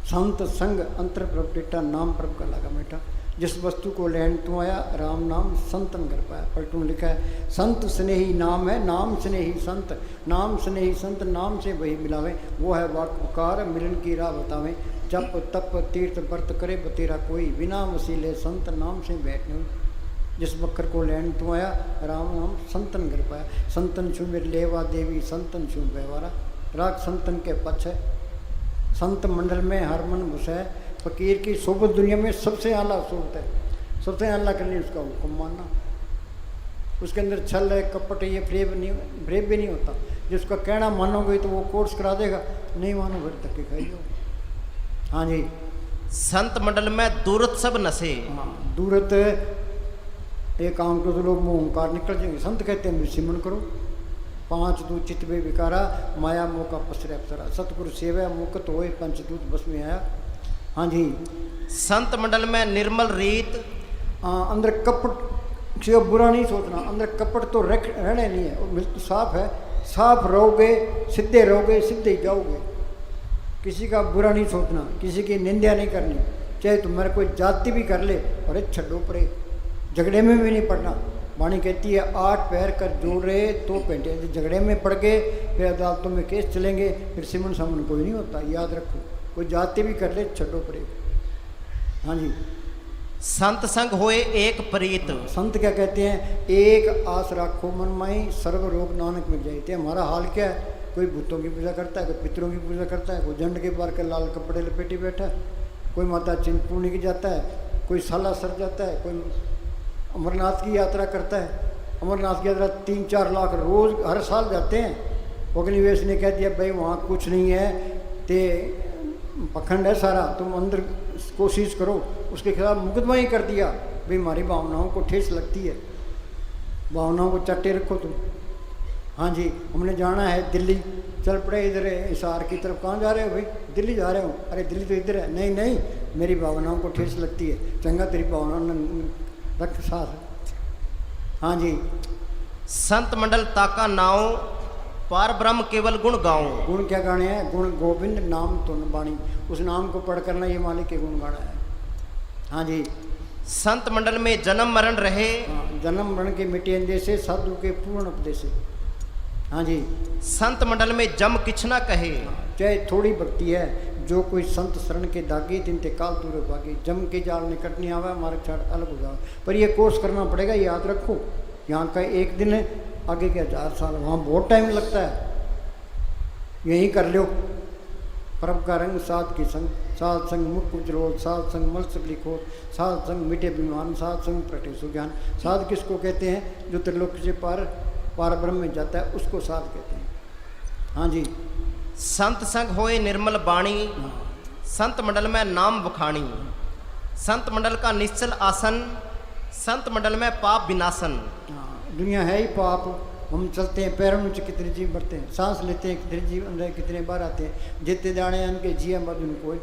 संत संग अंतर प्रभ डेटा, नाम प्रभ का लगा बेटा। जिस वस्तु को लैन तू आया, राम नाम संतन कर पाया। पलटू में लिखा है संत स्नेही नाम है, नाम स्नेही संत। नाम स्नेही संत नाम से वही मिलावे, वो है वाक पुकार मिलन की राह बतावे। जप तप तीर्थ व्रत करे बतेरा कोई, बिना वसीले संत नाम से बैठने। जिस बकर को लैन तू आया, राम नाम संतन कर पाया। संतन छू मेरे लेवा देवी, संतन छू व्यवहारा। राग संतन के पक्ष है। संत मंडल में हर मन बस है। फकीर की सोबत दुनिया में सबसे आला सोबत है। सबसे आला करनी उसका हुक्म मानना। उसके अंदर छल है, कपट है, ये फ्रेब भी नहीं होता। जिसका कहना मानोगे तो वो कोर्स करा देगा, नहीं मानोगे तो धक्के खाइए। हाँ जी। संत मंडल में दूरत सब नशे। हाँ, दूरत एक काम करो तो लोग मुँह ओंकार निकल जाएंगे। संत कहते हैं सिमरन करो। 5 दूत चित्त वे विकारा, माया मोह का पसरे अप्सरा, सतगुरु सेवा मुक्त होए, पंचदूत बस में आया। हाँ जी। संत मंडल में निर्मल रीत, अंदर कपट से बुरा नहीं सोचना, अंदर कपट तो रहने नहीं है। और तो साफ है, साफ रहोगे सीधे रहोगे, सीधे ही जाओगे। किसी का बुरा नहीं सोचना, किसी की निंदा नहीं करनी, चाहे तुम्हारे कोई जाति भी कर ले, अरे छड्डो परे, झगड़े में भी नहीं पड़ना। वाणी कहती है 8 पैर कर जोड़ रहे तो पेंटे, झगड़े में पड़ गए फिर अदालतों में केस चलेंगे, फिर सिमन सामन कोई नहीं होता, याद रखो। कोई जाति भी कर ले, छड्डो परे। हाँ जी। संत संग होए एक प्रीत, संत क्या कहते हैं, एक आस राखो मन माई, सर्व रोग नानक मिट जाए। हमारा हाल क्या है, कोई भूतों की पूजा करता है, कोई पितरों की पूजा करता है, कोई झंड के बार के लाल कपड़े लपेटे बैठा है, कोई माता चिंतपूर्णी की जाता है, कोई सालासर जाता है, कोई अमरनाथ की यात्रा करता है। अमरनाथ की यात्रा 3-4 लाख रोज हर साल जाते हैं। अग्निवेश ने कह दिया भाई वहाँ कुछ नहीं है, ते पखंड है सारा, तुम अंदर कोशिश करो। उसके खिलाफ मुकदमा ही कर दिया, भाई हमारी भावनाओं को ठेस लगती है, भावनाओं को चट्टे रखो तुम। हाँ जी, हमने जाना है दिल्ली, चल पड़े इधर हिसार की तरफ। कहाँ जा रहे हो भाई? दिल्ली जा रहे हो। अरे दिल्ली तो इधर है। नहीं नहीं, मेरी भावनाओं को ठेस लगती है। चंगा तेरी भावनाओं रख साथ। हाँ जी। संत मंडल ताका नाव, पार ब्रह्म केवल गुण गाओ। गुण क्या गाने हैं? गुण गोविंद नाम तुन बाणी, उस नाम को पढ़ करना ये मालिक के गुण गाना है। हाँ जी। संत मंडल में जन्म मरण रहे, हाँ, जन्म मरण के मिटे जैसे साधु के पूर्ण उपदेश। हाँ जी। संत मंडल में जम किछ ना कहे, चाहे थोड़ी भक्ति है, जो कोई संत शरण के दागी दिन ते काल दूर भागी। जम के जाल निकट नहीं आवा, हमारे छाड़ अलग हो जाओ। पर ये कोर्स करना पड़ेगा, याद रखो। यहाँ का एक दिन है, आगे के 1000 साल, वहाँ बहुत टाइम लगता है। यहीं कर लो। परब का रंग साध के संग, साध संग मुख उज्ज्वल, साध संग मल सकली खोर, साध संग मिटे विमान, साध संग प्रटे सुज्ञान। साध किसको कहते हैं? जो त्रिलोक से पार ब्रह्म में जाता है, उसको साध कहते हैं। हाँ जी। संत संग होए निर्मल बाणी, संत मंडल में नाम बखानी। संत मंडल का निश्चल आसन, संत मंडल में पाप विनाशन। दुनिया है ही पाप। हम चलते हैं पैरों नीचे, कितने जीव मरते हैं, सांस लेते हैं कितने जीव अंदर, कितने बार आते हैं। जितने जाने उनके जिया मद उनको।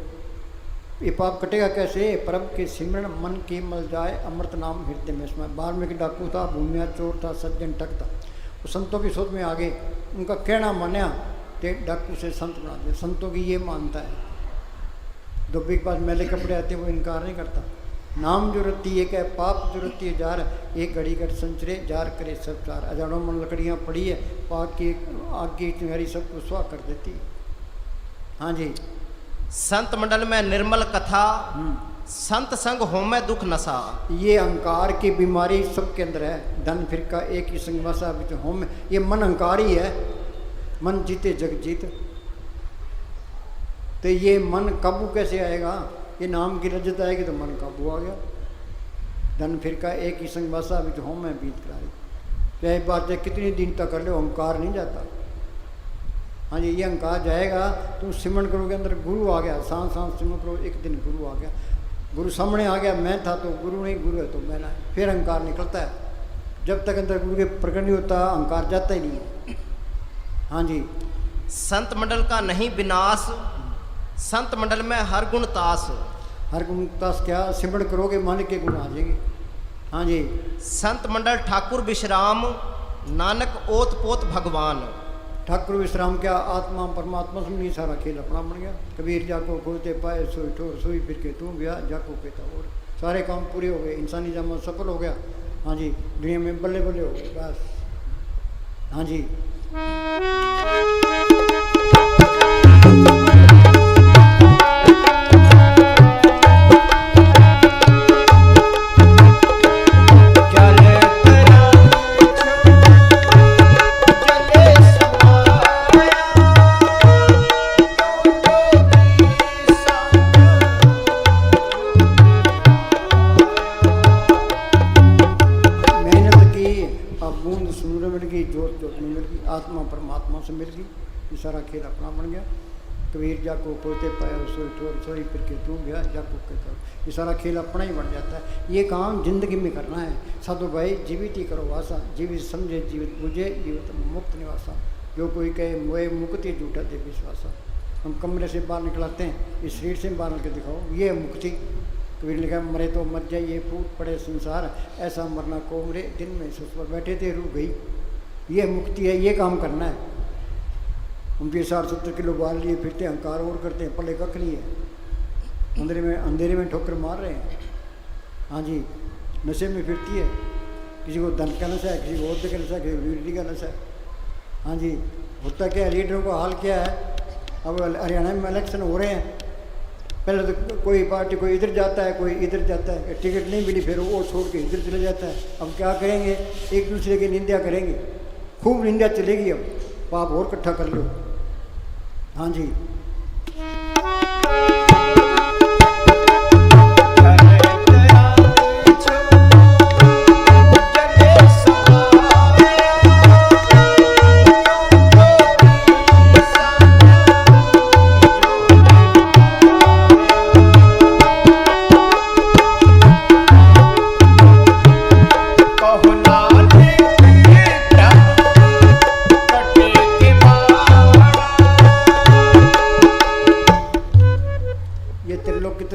ये पाप कटेगा कैसे? प्रभु के सिमरन मन के मल जाए, अमृत नाम हृदय में स्मरण। बाल्मीकि डाकू था, भूमिया चोर था, सज्जन ठग था। वो संतों की सोच में आ गए, उनका कहना मान्या, तो डाकू से संत बना दिया। संतों की ये मानता है। धोबी के पास मैले कपड़े आते हैं, वो इनकार नहीं करता। नाम जो रत्ती एक है, पाप जो रत्ती है जार, एक घड़ी घट संचरे जार करे सब चार। हजारों मन लकड़ियाँ पड़ी है, पाक की आग की चिंगारी सबको स्वाह कर देती है। हाँ जी। संत मंडल में निर्मल कथा, संत संग होमे दुख नशा। ये अहंकार की बीमारी सबके अंदर है। धन फिर का एक ही संग वसा भी होम, ये मन अहंकार ही है। मन जीते जग जीत। तो ये मन काबू कैसे आएगा? ये नाम की लज्जत आएगी तो मन काबू आ गया। धन फिर का एक ही संग वसा भी होम है बीत कराई। चाहे बात है कितनी दिन तक कर लो, अहंकार नहीं जाता। हाँ जी, ये अहंकार जाएगा, तुम सिमरन करोगे, अंदर गुरु आ गया, सांस सांस सिमरन करो, एक दिन गुरु आ गया। गुरु सामने आ गया, मैं था तो गुरु नहीं, गुरु है तो मैं ना, फिर अहंकार निकलता है। जब तक अंदर गुरु के प्रकट नहीं होता, अहंकार जाता ही नहीं है। हाँ जी। संत मंडल का नहीं विनाश, संत मंडल में हर गुण तास। हर गुण तास क्या? सिमरन करोगे मालिक के गुण आ जाएंगे। हाँ जी। संत मंडल ठाकुर विश्राम, नानक ओत पोत भगवान। ठाकुर विश्राम क्या? आत्मा परमात्मा से नहीं, सारा खेल अपना बन गया। कबीर जाको खोते पाए सोई ठोर, सोई फिर के तू ब्याह जाको कहता। और सारे काम पूरे हो गए, इंसानी जमा सफल हो गया। हाँ जी, दुनिया में बल्ले बल्ले हो गए बस। हाँ जी। आत्मा परमात्मा से मिल गई, ये सारा खेल अपना बन गया। कबीर जाको पोते पाया सोई ठोर सोई फिर के तू गया जाको के करो। ये सारा खेल अपना ही बन जाता है। ये काम जिंदगी में करना है। साधु भाई जीवित ही करो वासा, जीवित समझे जीवित बुझे जीवित मुक्त निवासा। जो कोई कहे मोए मुक्ति झूठा दे विश्वासा। हम कमरे से बाहर निकलाते हैं, इस शरीर से बाहर निकल के दिखाओ, ये है मुक्ति। कबीर ने कहा मरे तो मर जाइए फूट पड़े संसार, ऐसा मरना को मरे दिन में सुस पर बैठे थे रूह गई। ये मुक्ति है, ये काम करना है। हम भी 60-70 किलो बाल लिए फिरते अहंकार और करते हैं, पले कख नहीं है। अंधेरे में ठोकर मार रहे हैं। हाँ जी, नशे में फिरती है। किसी को धन का नशा है, किसी को औरत का नशा है, किसी को लीडरी का नशा है। हाँ जी, होता क्या है, लीडरों का हाल क्या है। अब हरियाणा में इलेक्शन हो रहे हैं, पहले तो कोई पार्टी कोई इधर जाता है कोई इधर जाता है, टिकट नहीं मिली फिर वो छोड़ के इधर चले जाता है। अब क्या करेंगे, एक दूसरे की निंदा करेंगे, खूब निंदा चलेगी। अब पाप और इकट्ठा कर लो। हाँ जी,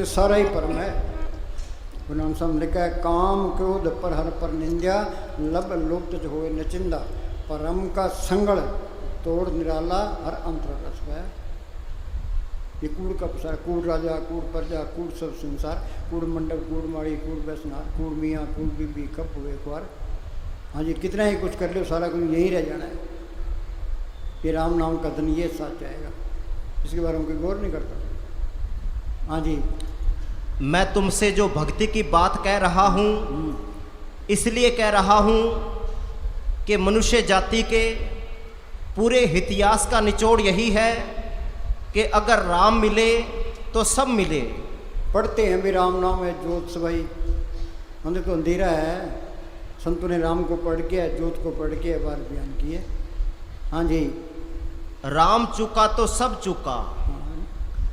सारा ही परम है। गुरु साहब लिखा है काम क्रोध पर हर पर निंदा, लब लुप्त जो होए नचिंदा, परम का संगड़ तोड़ निराला हर अंतर रस है। ये कूड़ का प्रसार, कूड़ राजा कूड़ प्रजा कूड़ सब संसार, कूड़ मंडप कूड़ माड़ी कूड़ बैसनार, कूड़ मियाँ कूड़ बीबी कब हुए खुआर। हाँ जी, कितना ही कुछ कर लो सारा कुछ यही रह जाना है। ये राम नाम का धन ये साथ जाएगा, इसके बारे में कोई गौर नहीं करता। हाँ जी, मैं तुमसे जो भक्ति की बात कह रहा हूँ इसलिए कह रहा हूँ कि मनुष्य जाति के पूरे इतिहास का निचोड़ यही है कि अगर राम मिले तो सब मिले। पढ़ते हैं भी राम नाम है ज्योत सवाई, हमने तो अंधेरा है। संतों ने राम को पढ़ के ज्योत को पढ़ के बार बयान किए। हाँ जी, राम चूका तो सब चूका।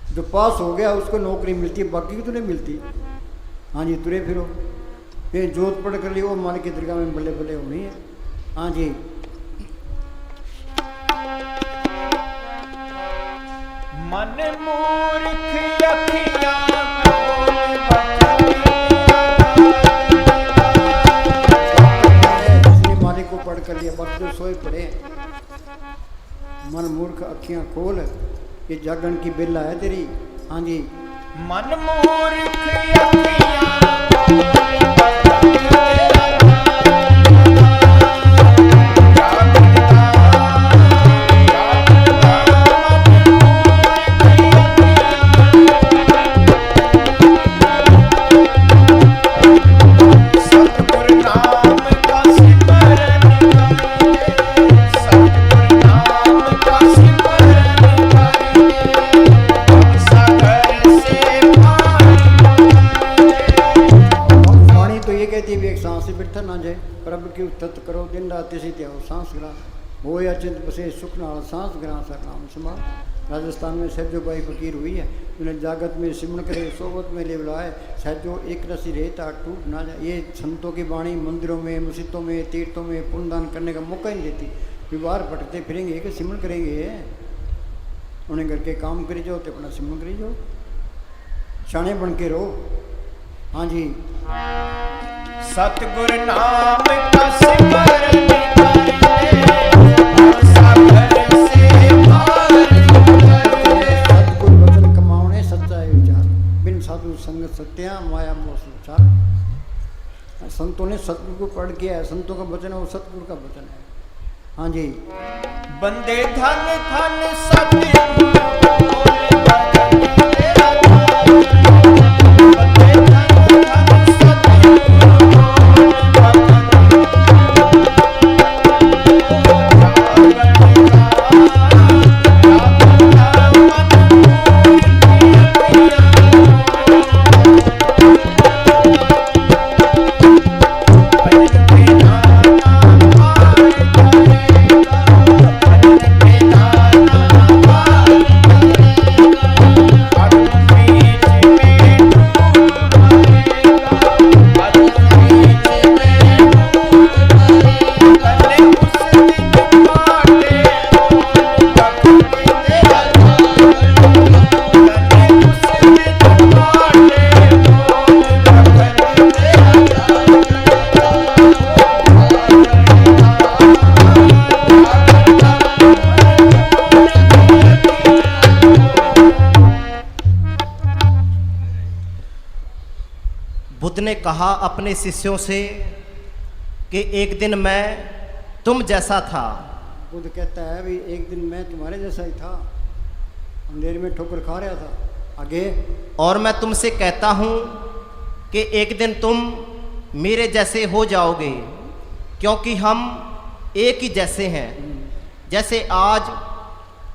जो पास हो गया उसको नौकरी मिलती है, बाकी की तो नहीं मिलती। हाँ जी, तुरे फिरो ये जोत पढ़ कर ली, वो मान की दरगाह में बल्ले बल्ले होनी है। हाँ जी, मन मूर्ख अखियाँ इसने मालिक को पढ़ कर लिया, बाकी जो सोए पड़े। मन मूर्ख अखियाँ खोल, ये जागरण की बेला है तेरी। हाँ जी, मन मूर्ख अखियाँ ना जाए प्रभु की उतत करो दिन रात इसी त्याओ सांस ग्रा हो या चिंत बसे सुख नाल सांस ग्रा सरनाम संभाल। राजस्थान में सहजो बाई फकीर हुई है, उन्हें जागत में सिमरण करे सोबत में ले बुलाए, सहजो एक रसी रहता टूट ना जाए। ये संतों की वाणी मंदिरों में मस्जिदों में तीर्थों में पुण्यदान करने का मौका ही नहीं देती। विवाह भटकते फिरेंगे कि सिमरण करेंगे, उन्हें करके काम करी जाओ तो अपना सिमरण करी जाओ, शाने बन के रहो। हाँ जी, सतगुर नाम का सिमरन सतगुर वचन कमाने सच्चा विचार, बिन साधु संगत सत्या माया मोह संसार। संतों ने सतगुरु को पढ़ किया है, संतों का वचन है वो सतगुरु का वचन है। हाँ जी, बंदे धन धन सतगुरु बुद्ध ने कहा अपने शिष्यों से कि एक दिन मैं तुम जैसा था। बुद्ध कहता है भी एक दिन मैं तुम्हारे जैसा ही था, अंधेरे में ठोकर खा रहा था। आगे, और मैं तुमसे कहता हूँ कि एक दिन तुम मेरे जैसे हो जाओगे, क्योंकि हम एक ही जैसे हैं। जैसे आज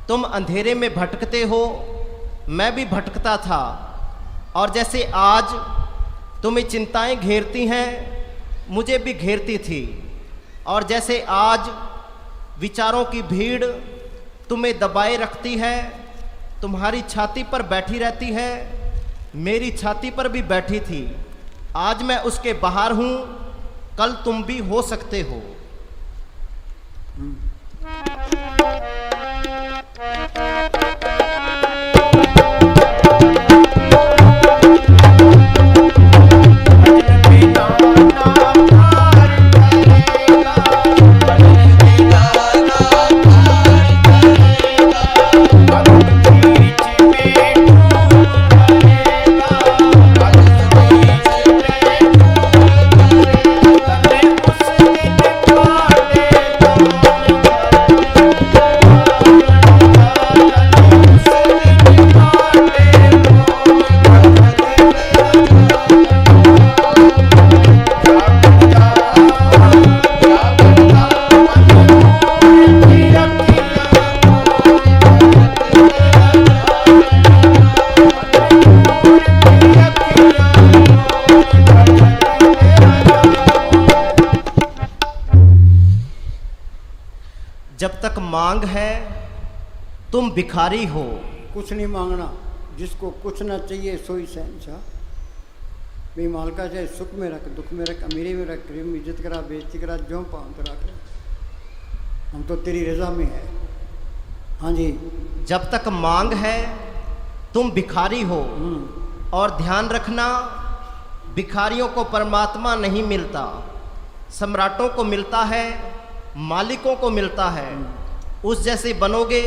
तुम अंधेरे में भटकते हो, मैं भी भटकता था, और जैसे आज तुम्हें चिंताएं घेरती हैं, मुझे भी घेरती थी। और जैसे आज विचारों की भीड़ तुम्हें दबाए रखती है, तुम्हारी छाती पर बैठी रहती है, मेरी छाती पर भी बैठी थी। आज मैं उसके बाहर हूँ, कल तुम भी हो सकते हो। जब तक मांग है तुम भिखारी हो। कुछ नहीं मांगना, जिसको कुछ ना चाहिए सोई शहंशाह। भाई मालका चाहे सुख में रख, दुख में रख, अमीरी में रख, गरीब में इज्जत करा, बेइज्जती करा, जो पाँव तो रख, हम तो तेरी रजा में है। हाँ जी, जब तक मांग है तुम भिखारी हो। और ध्यान रखना, भिखारियों को परमात्मा नहीं मिलता, सम्राटों को मिलता है, मालिकों को मिलता है। उस जैसे बनोगे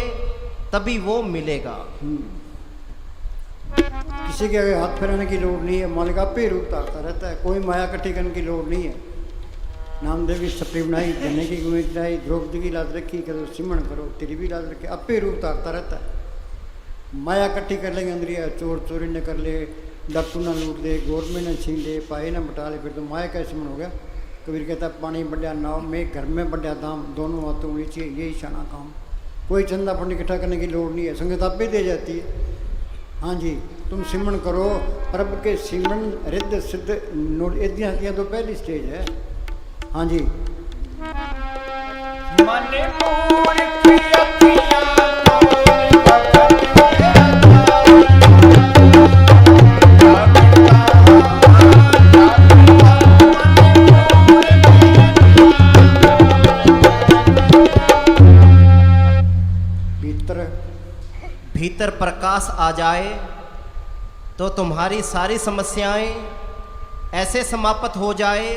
तभी वो मिलेगा। किसी के आगे हाथ फैलाने की लोड़ नहीं है, मालिक आप ही रूप धारता रहता है, कोई माया इकट्ठी करने की लोड़ नहीं है। नामदेव की छपरी बनाई, धने की गुमें चढ़ाई, द्रौपदी की लाज रखी, करो सिमरण करो, तेरी भी लाज रखे, आप ही रूप धारता रहता है। माया इकट्ठी कर लेंगे अंदरिया, चोर चोरी न कर ले, डाकू ना लूट ले, गवर्नमेंट न छीन ले, पाए न बटा ले, फिर तो माया का सिमरण हो गया। कबीर कहता है पानी बढ़िया नाव में, घर में बढ़िया दाम, दोनों हाथों होनी चाहिए, यही शाना काम। कोई चंदा फंड इकट्ठा करने की लोड़ नहीं है, संगत आप भी दे जाती है। हाँ जी, तुम सिमरण करो, प्रभु के सिमरण रिद्ध सिद्ध नोट इतिहास तो पहली स्टेज है। हाँ जी, भीतर प्रकाश आ जाए तो तुम्हारी सारी समस्याएं ऐसे समाप्त हो जाए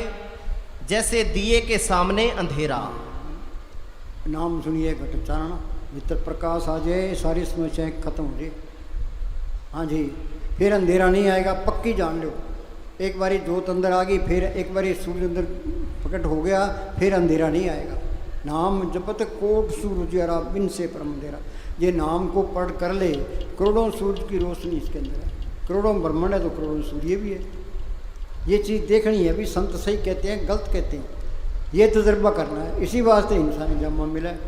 जैसे दिए के सामने अंधेरा। नाम सुनिए घटचारण, भीतर प्रकाश आ जाए, सारी समस्याएं खत्म हो जाए। हाँ जी, फिर अंधेरा नहीं आएगा, पक्की जान लो। एक बारी जोत अंदर आ गई, फिर एक बारी सूर्य अंदर प्रकट हो गया, फिर अंधेरा नहीं आएगा। नाम जपत कोट सूरज जरा बिन से परम अंधेरा। ये नाम को पढ़ कर ले, करोड़ों सूरज की रोशनी इसके अंदर है, करोड़ों ब्रह्मांड है तो करोड़ों सूर्य भी है। ये चीज़ देखनी है। अभी संत सही कहते हैं, गलत कहते हैं, ये तजर्बा करना है। इसी वास्ते इंसानी जामा मिला है।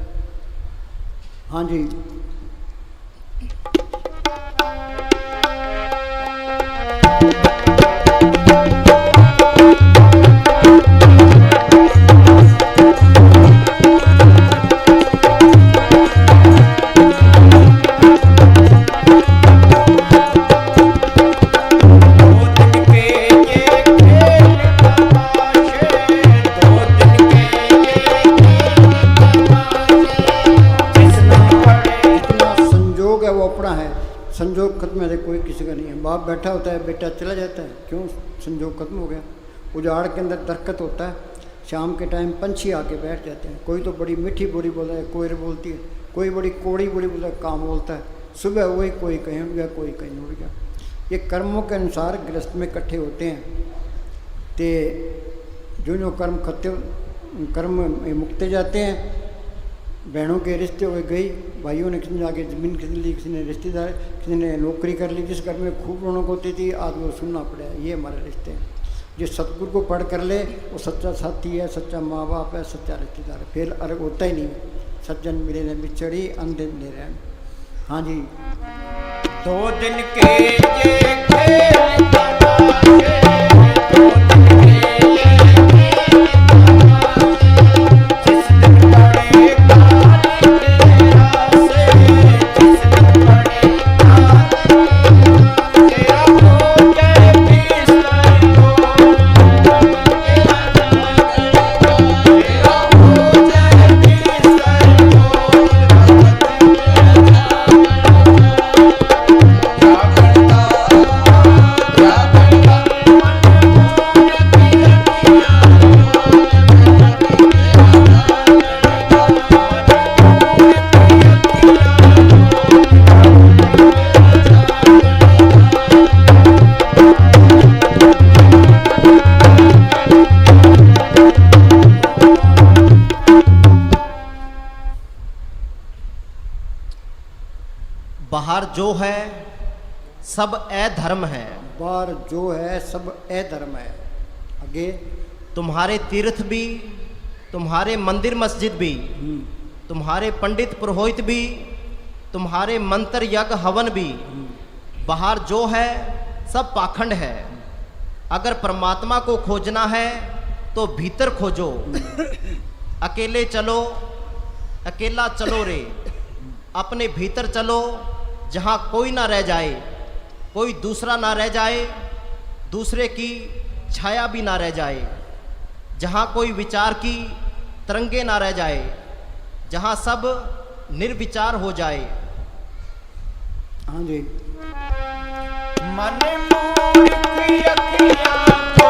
हाँ जी, संजोग खत्म है, कोई किसी का नहीं है। बाप बैठा होता है, बेटा चला जाता है, क्यों? संजोग खत्म हो गया। उजाड़ के अंदर दरख्त होता है, शाम के टाइम पंछी आके बैठ जाते हैं। कोई तो बड़ी मीठी बोली बोलता है, कोयल बोलती है, कोई बड़ी कोड़ी बोली बोलता है, काम बोलता है। सुबह वही कोई कहीं उड़ गया, कोई कहीं उड़ गया। ये कर्मों के अनुसार गृहस्थ में इकट्ठे होते हैं। ते जो कर्म खत्ते कर्म मुक्ते जाते हैं। बहनों के रिश्ते हो गई, भाइयों ने किसी ने आगे ज़मीन खरीद ली, किसी ने रिश्तेदार, किसी ने नौकरी कर ली। जिस घर में खूब रौनक होती थी आज वो सुनना पड़ा। ये हमारे रिश्ते हैं। जिस सतगुरु को पढ़ कर ले वो सच्चा साथी है, सच्चा माँ बाप है, सच्चा रिश्तेदार है। फिर अलग होता ही नहीं है। सज्जन मिले ने बिछड़ी अंधे ने रहन। हाँ जी। 2 दिन के ये खेल बाहर जो है सब अधर्म है, बाहर जो है सब अधर्म है। आगे तुम्हारे तीर्थ भी, तुम्हारे मंदिर मस्जिद भी, तुम्हारे पंडित पुरोहित भी, तुम्हारे मंत्र यज्ञ हवन भी, बाहर जो है सब पाखंड है। अगर परमात्मा को खोजना है तो भीतर खोजो। अकेले चलो, अकेला चलो रे, अपने भीतर चलो जहाँ कोई ना रह जाए, कोई दूसरा ना रह जाए, दूसरे की छाया भी ना रह जाए, जहाँ कोई विचार की तरंगे ना रह जाए, जहाँ सब निर्विचार हो जाए। हाँ जी। मन मूर्ख अखियाँ को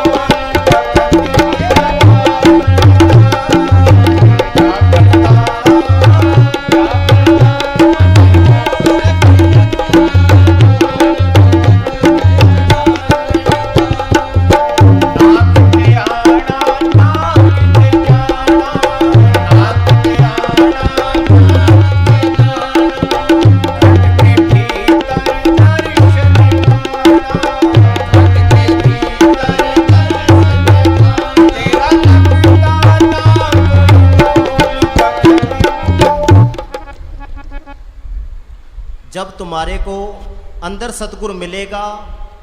जब तुम्हारे को अंदर सतगुरु मिलेगा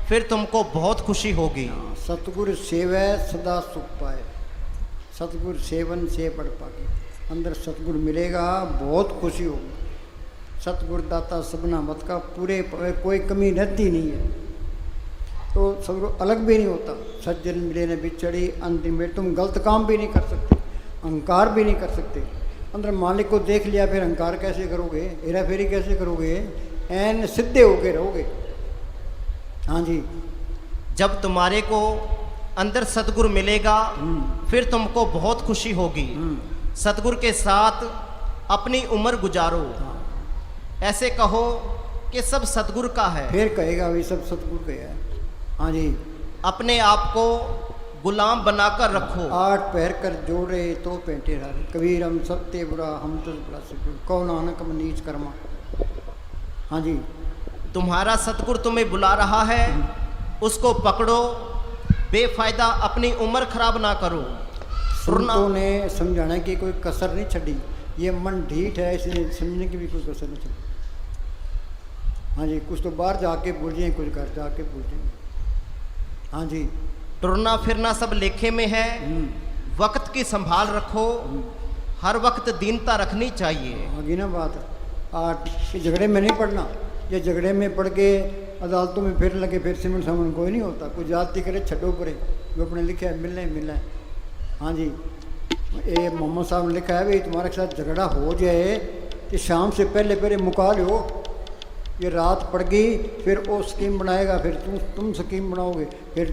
फिर तुमको बहुत खुशी होगी। सतगुरु सेवै सदा सुख पाए, सतगुरु सेवन से पढ़ पाके। अंदर सतगुरु मिलेगा बहुत खुशी होगी। सतगुरु दाता सबना मत का, पूरे कोई कमी रहती नहीं है। तो सतगुरु अलग भी नहीं होता। सज्जन मिले ने बिछड़ी अंतिम में तुम गलत काम भी नहीं कर सकते, अहंकार भी नहीं कर सकते। अंदर मालिक को देख लिया फिर अहंकार कैसे करोगे, हेरा फेरी कैसे करोगे, एन सीधे होके रहोगे। हाँ जी। जब तुम्हारे को अंदर सतगुरु मिलेगा फिर तुमको बहुत खुशी होगी। सतगुरु के साथ अपनी उम्र गुजारो। ऐसे कहो कि सब सतगुरु का है। फिर कहेगा वही सब सतगुरु का है। हाँ जी। अपने आप को गुलाम बनाकर रखो। 8 पैर कर जोड़े तो पेंटे हारे, कबीर हम सत्य बुरा हम तो बड़ा सतगुरु, कौ नानक हम नीच कर्मा। हाँ जी। तुम्हारा सतगुरु तुम्हें बुला रहा है, उसको पकड़ो, बेफायदा अपनी उम्र खराब ना करो। संतों ने समझाने की कोई कसर नहीं छड़ी। ये मन ढीठ है इसलिए समझने की भी कोई कसर नहीं छड़ी। हाँ जी। कुछ तो बाहर जाके बोल जाए, कुछ घर जाके बोल जाए। हाँ जी। टुरना फिरना सब लेखे में है। वक्त की संभाल रखो, हर वक्त दीनता रखनी चाहिए। आगे ना बात आज झगड़े में नहीं पड़ना। ये झगड़े में पड़ के अदालतों में फिर लगे फिर सिमन सामन कोई नहीं होता। कोई जाति करे छड्डो परे, जो अपने लिखा है मिलना ही मिलना है। हाँ जी। ये मोहम्मद साहब ने लिखा है भाई तुम्हारे साथ झगड़ा हो जाए तो शाम से पहले पहले मुका लो। ये रात पड़ गई फिर वो स्कीम बनाएगा, फिर तुम स्कीम बनाओगे, फिर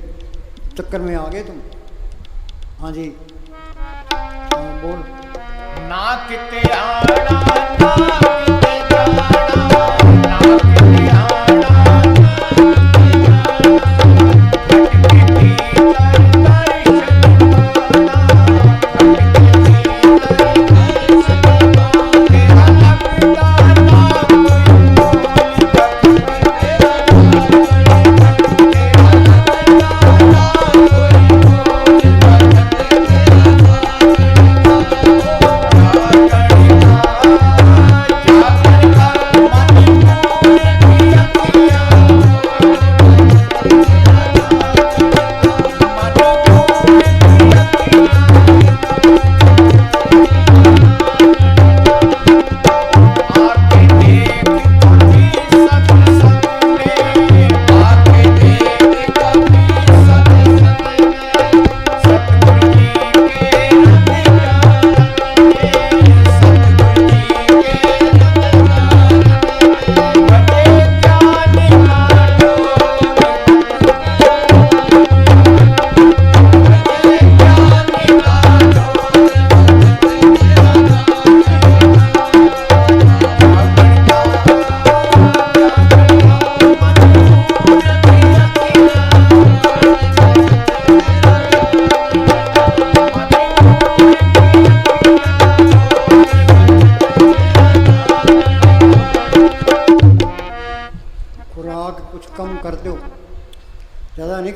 चक्कर में आ गए तुम। हाँ जी। हाँ बोल। ना किते आना ना किते जाना, ना किते आना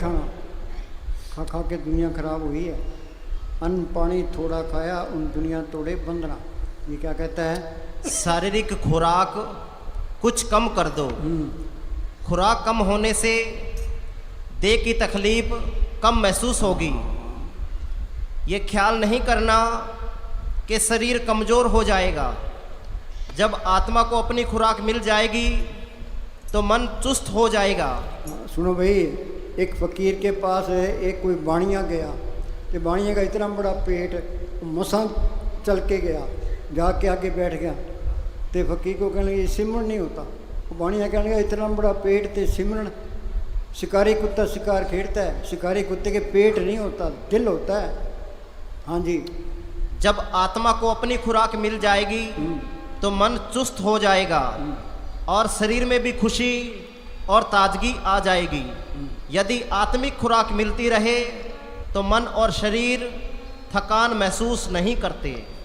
खाना, खा खा के दुनिया खराब हुई है। अन्न पानी थोड़ा खाया, उन दुनिया तोड़े बंदना। ये क्या कहता है? शारीरिक खुराक कुछ कम कर दो। खुराक कम होने से देह की तकलीफ कम महसूस होगी। ये ख्याल नहीं करना कि शरीर कमज़ोर हो जाएगा। जब आत्मा को अपनी खुराक मिल जाएगी तो मन चुस्त हो जाएगा। सुनो भाई, एक फ़कीर के पास है एक कोई बाणिया गया, तो बाणिया का इतना बड़ा पेट, मसा चल के गया, जाके आके बैठ गया। तो फ़कीर को कहने लगे सिमरन नहीं होता। वो बाणिया कहने लगा इतना बड़ा पेट ते सिमरन, शिकारी कुत्ता शिकार खेलता है, शिकारी कुत्ते के पेट नहीं होता, दिल होता है। हाँ जी। जब आत्मा को अपनी खुराक मिल जाएगी तो मन चुस्त हो जाएगा और शरीर में भी खुशी और ताजगी आ जाएगी। यदि आत्मिक खुराक मिलती रहे तो मन और शरीर थकान महसूस नहीं करते।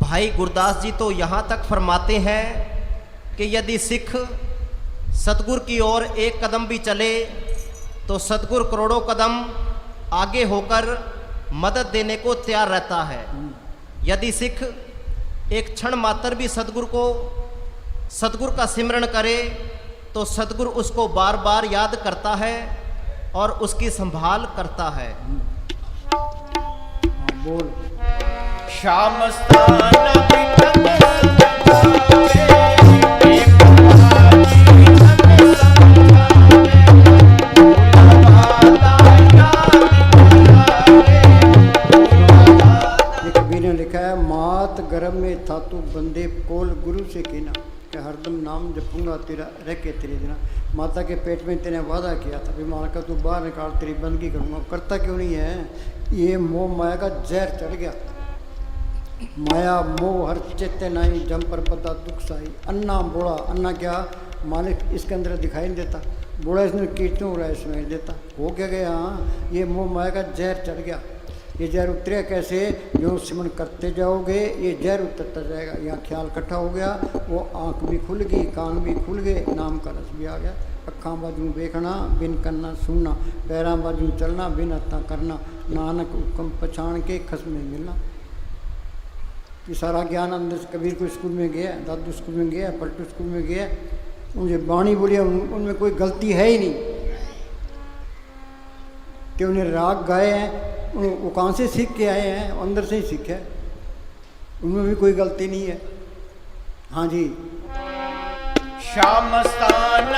भाई गुरदास जी तो यहाँ तक फरमाते हैं कि यदि सिख सतगुर की ओर एक कदम भी चले तो सतगुर करोड़ों कदम आगे होकर मदद देने को तैयार रहता है। यदि सिख एक क्षण मात्र भी सतगुर का सिमरन करे तो सतगुर उसको बार बार याद करता है और उसकी संभाल करता है। बोल। श्याम स्थान गर्भ में था तू बंदे कोल गुरु से कहना कि हरदम नाम जपूंगा तेरा रह के तेरे देना। माता के पेट में तेने वादा किया था भी माँ का तू बाहर निकाल तेरी बंदगी करूँगा। करता क्यों नहीं है? ये मोह माया का जहर चढ़ गया। माया मोह हर चेते नाई जम पर पता दुख साई। अन्ना बोड़ा, अन्ना क्या मालिक इसके अंदर दिखाई नहीं देता, बोड़ा इसने कीर्तन हो रहा है इसमें देता। हो क्या गया? ये मोह माया का जहर चढ़ गया। ये जहर उतरेगा कैसे? जो सिमरन करते जाओगे ये जहर उतरता जाएगा। यहाँ ख्याल इकट्ठा हो गया, वो आँख भी खुल गई, कान भी खुल गए, नाम का रस भी आ गया। अखा बाजू देखना बिन करना सुनना, पैरा बाजू चलना बिन हत्था करना, नानक हुक्म पछाण के खस में मिलना। ये सारा ज्ञान अंदर से कबीर को स्कूल में गया, दादू स्कूल में गया, पलटू स्कूल में गया, मुझे बाणी बोली उनमें कोई गलती है ही नहीं कि उन्हें राग गाए हैं वो कहाँ से सीख के आए हैं? अंदर से ही सीखे, उनमें भी कोई गलती नहीं है। हाँ जी। श्याम स्थान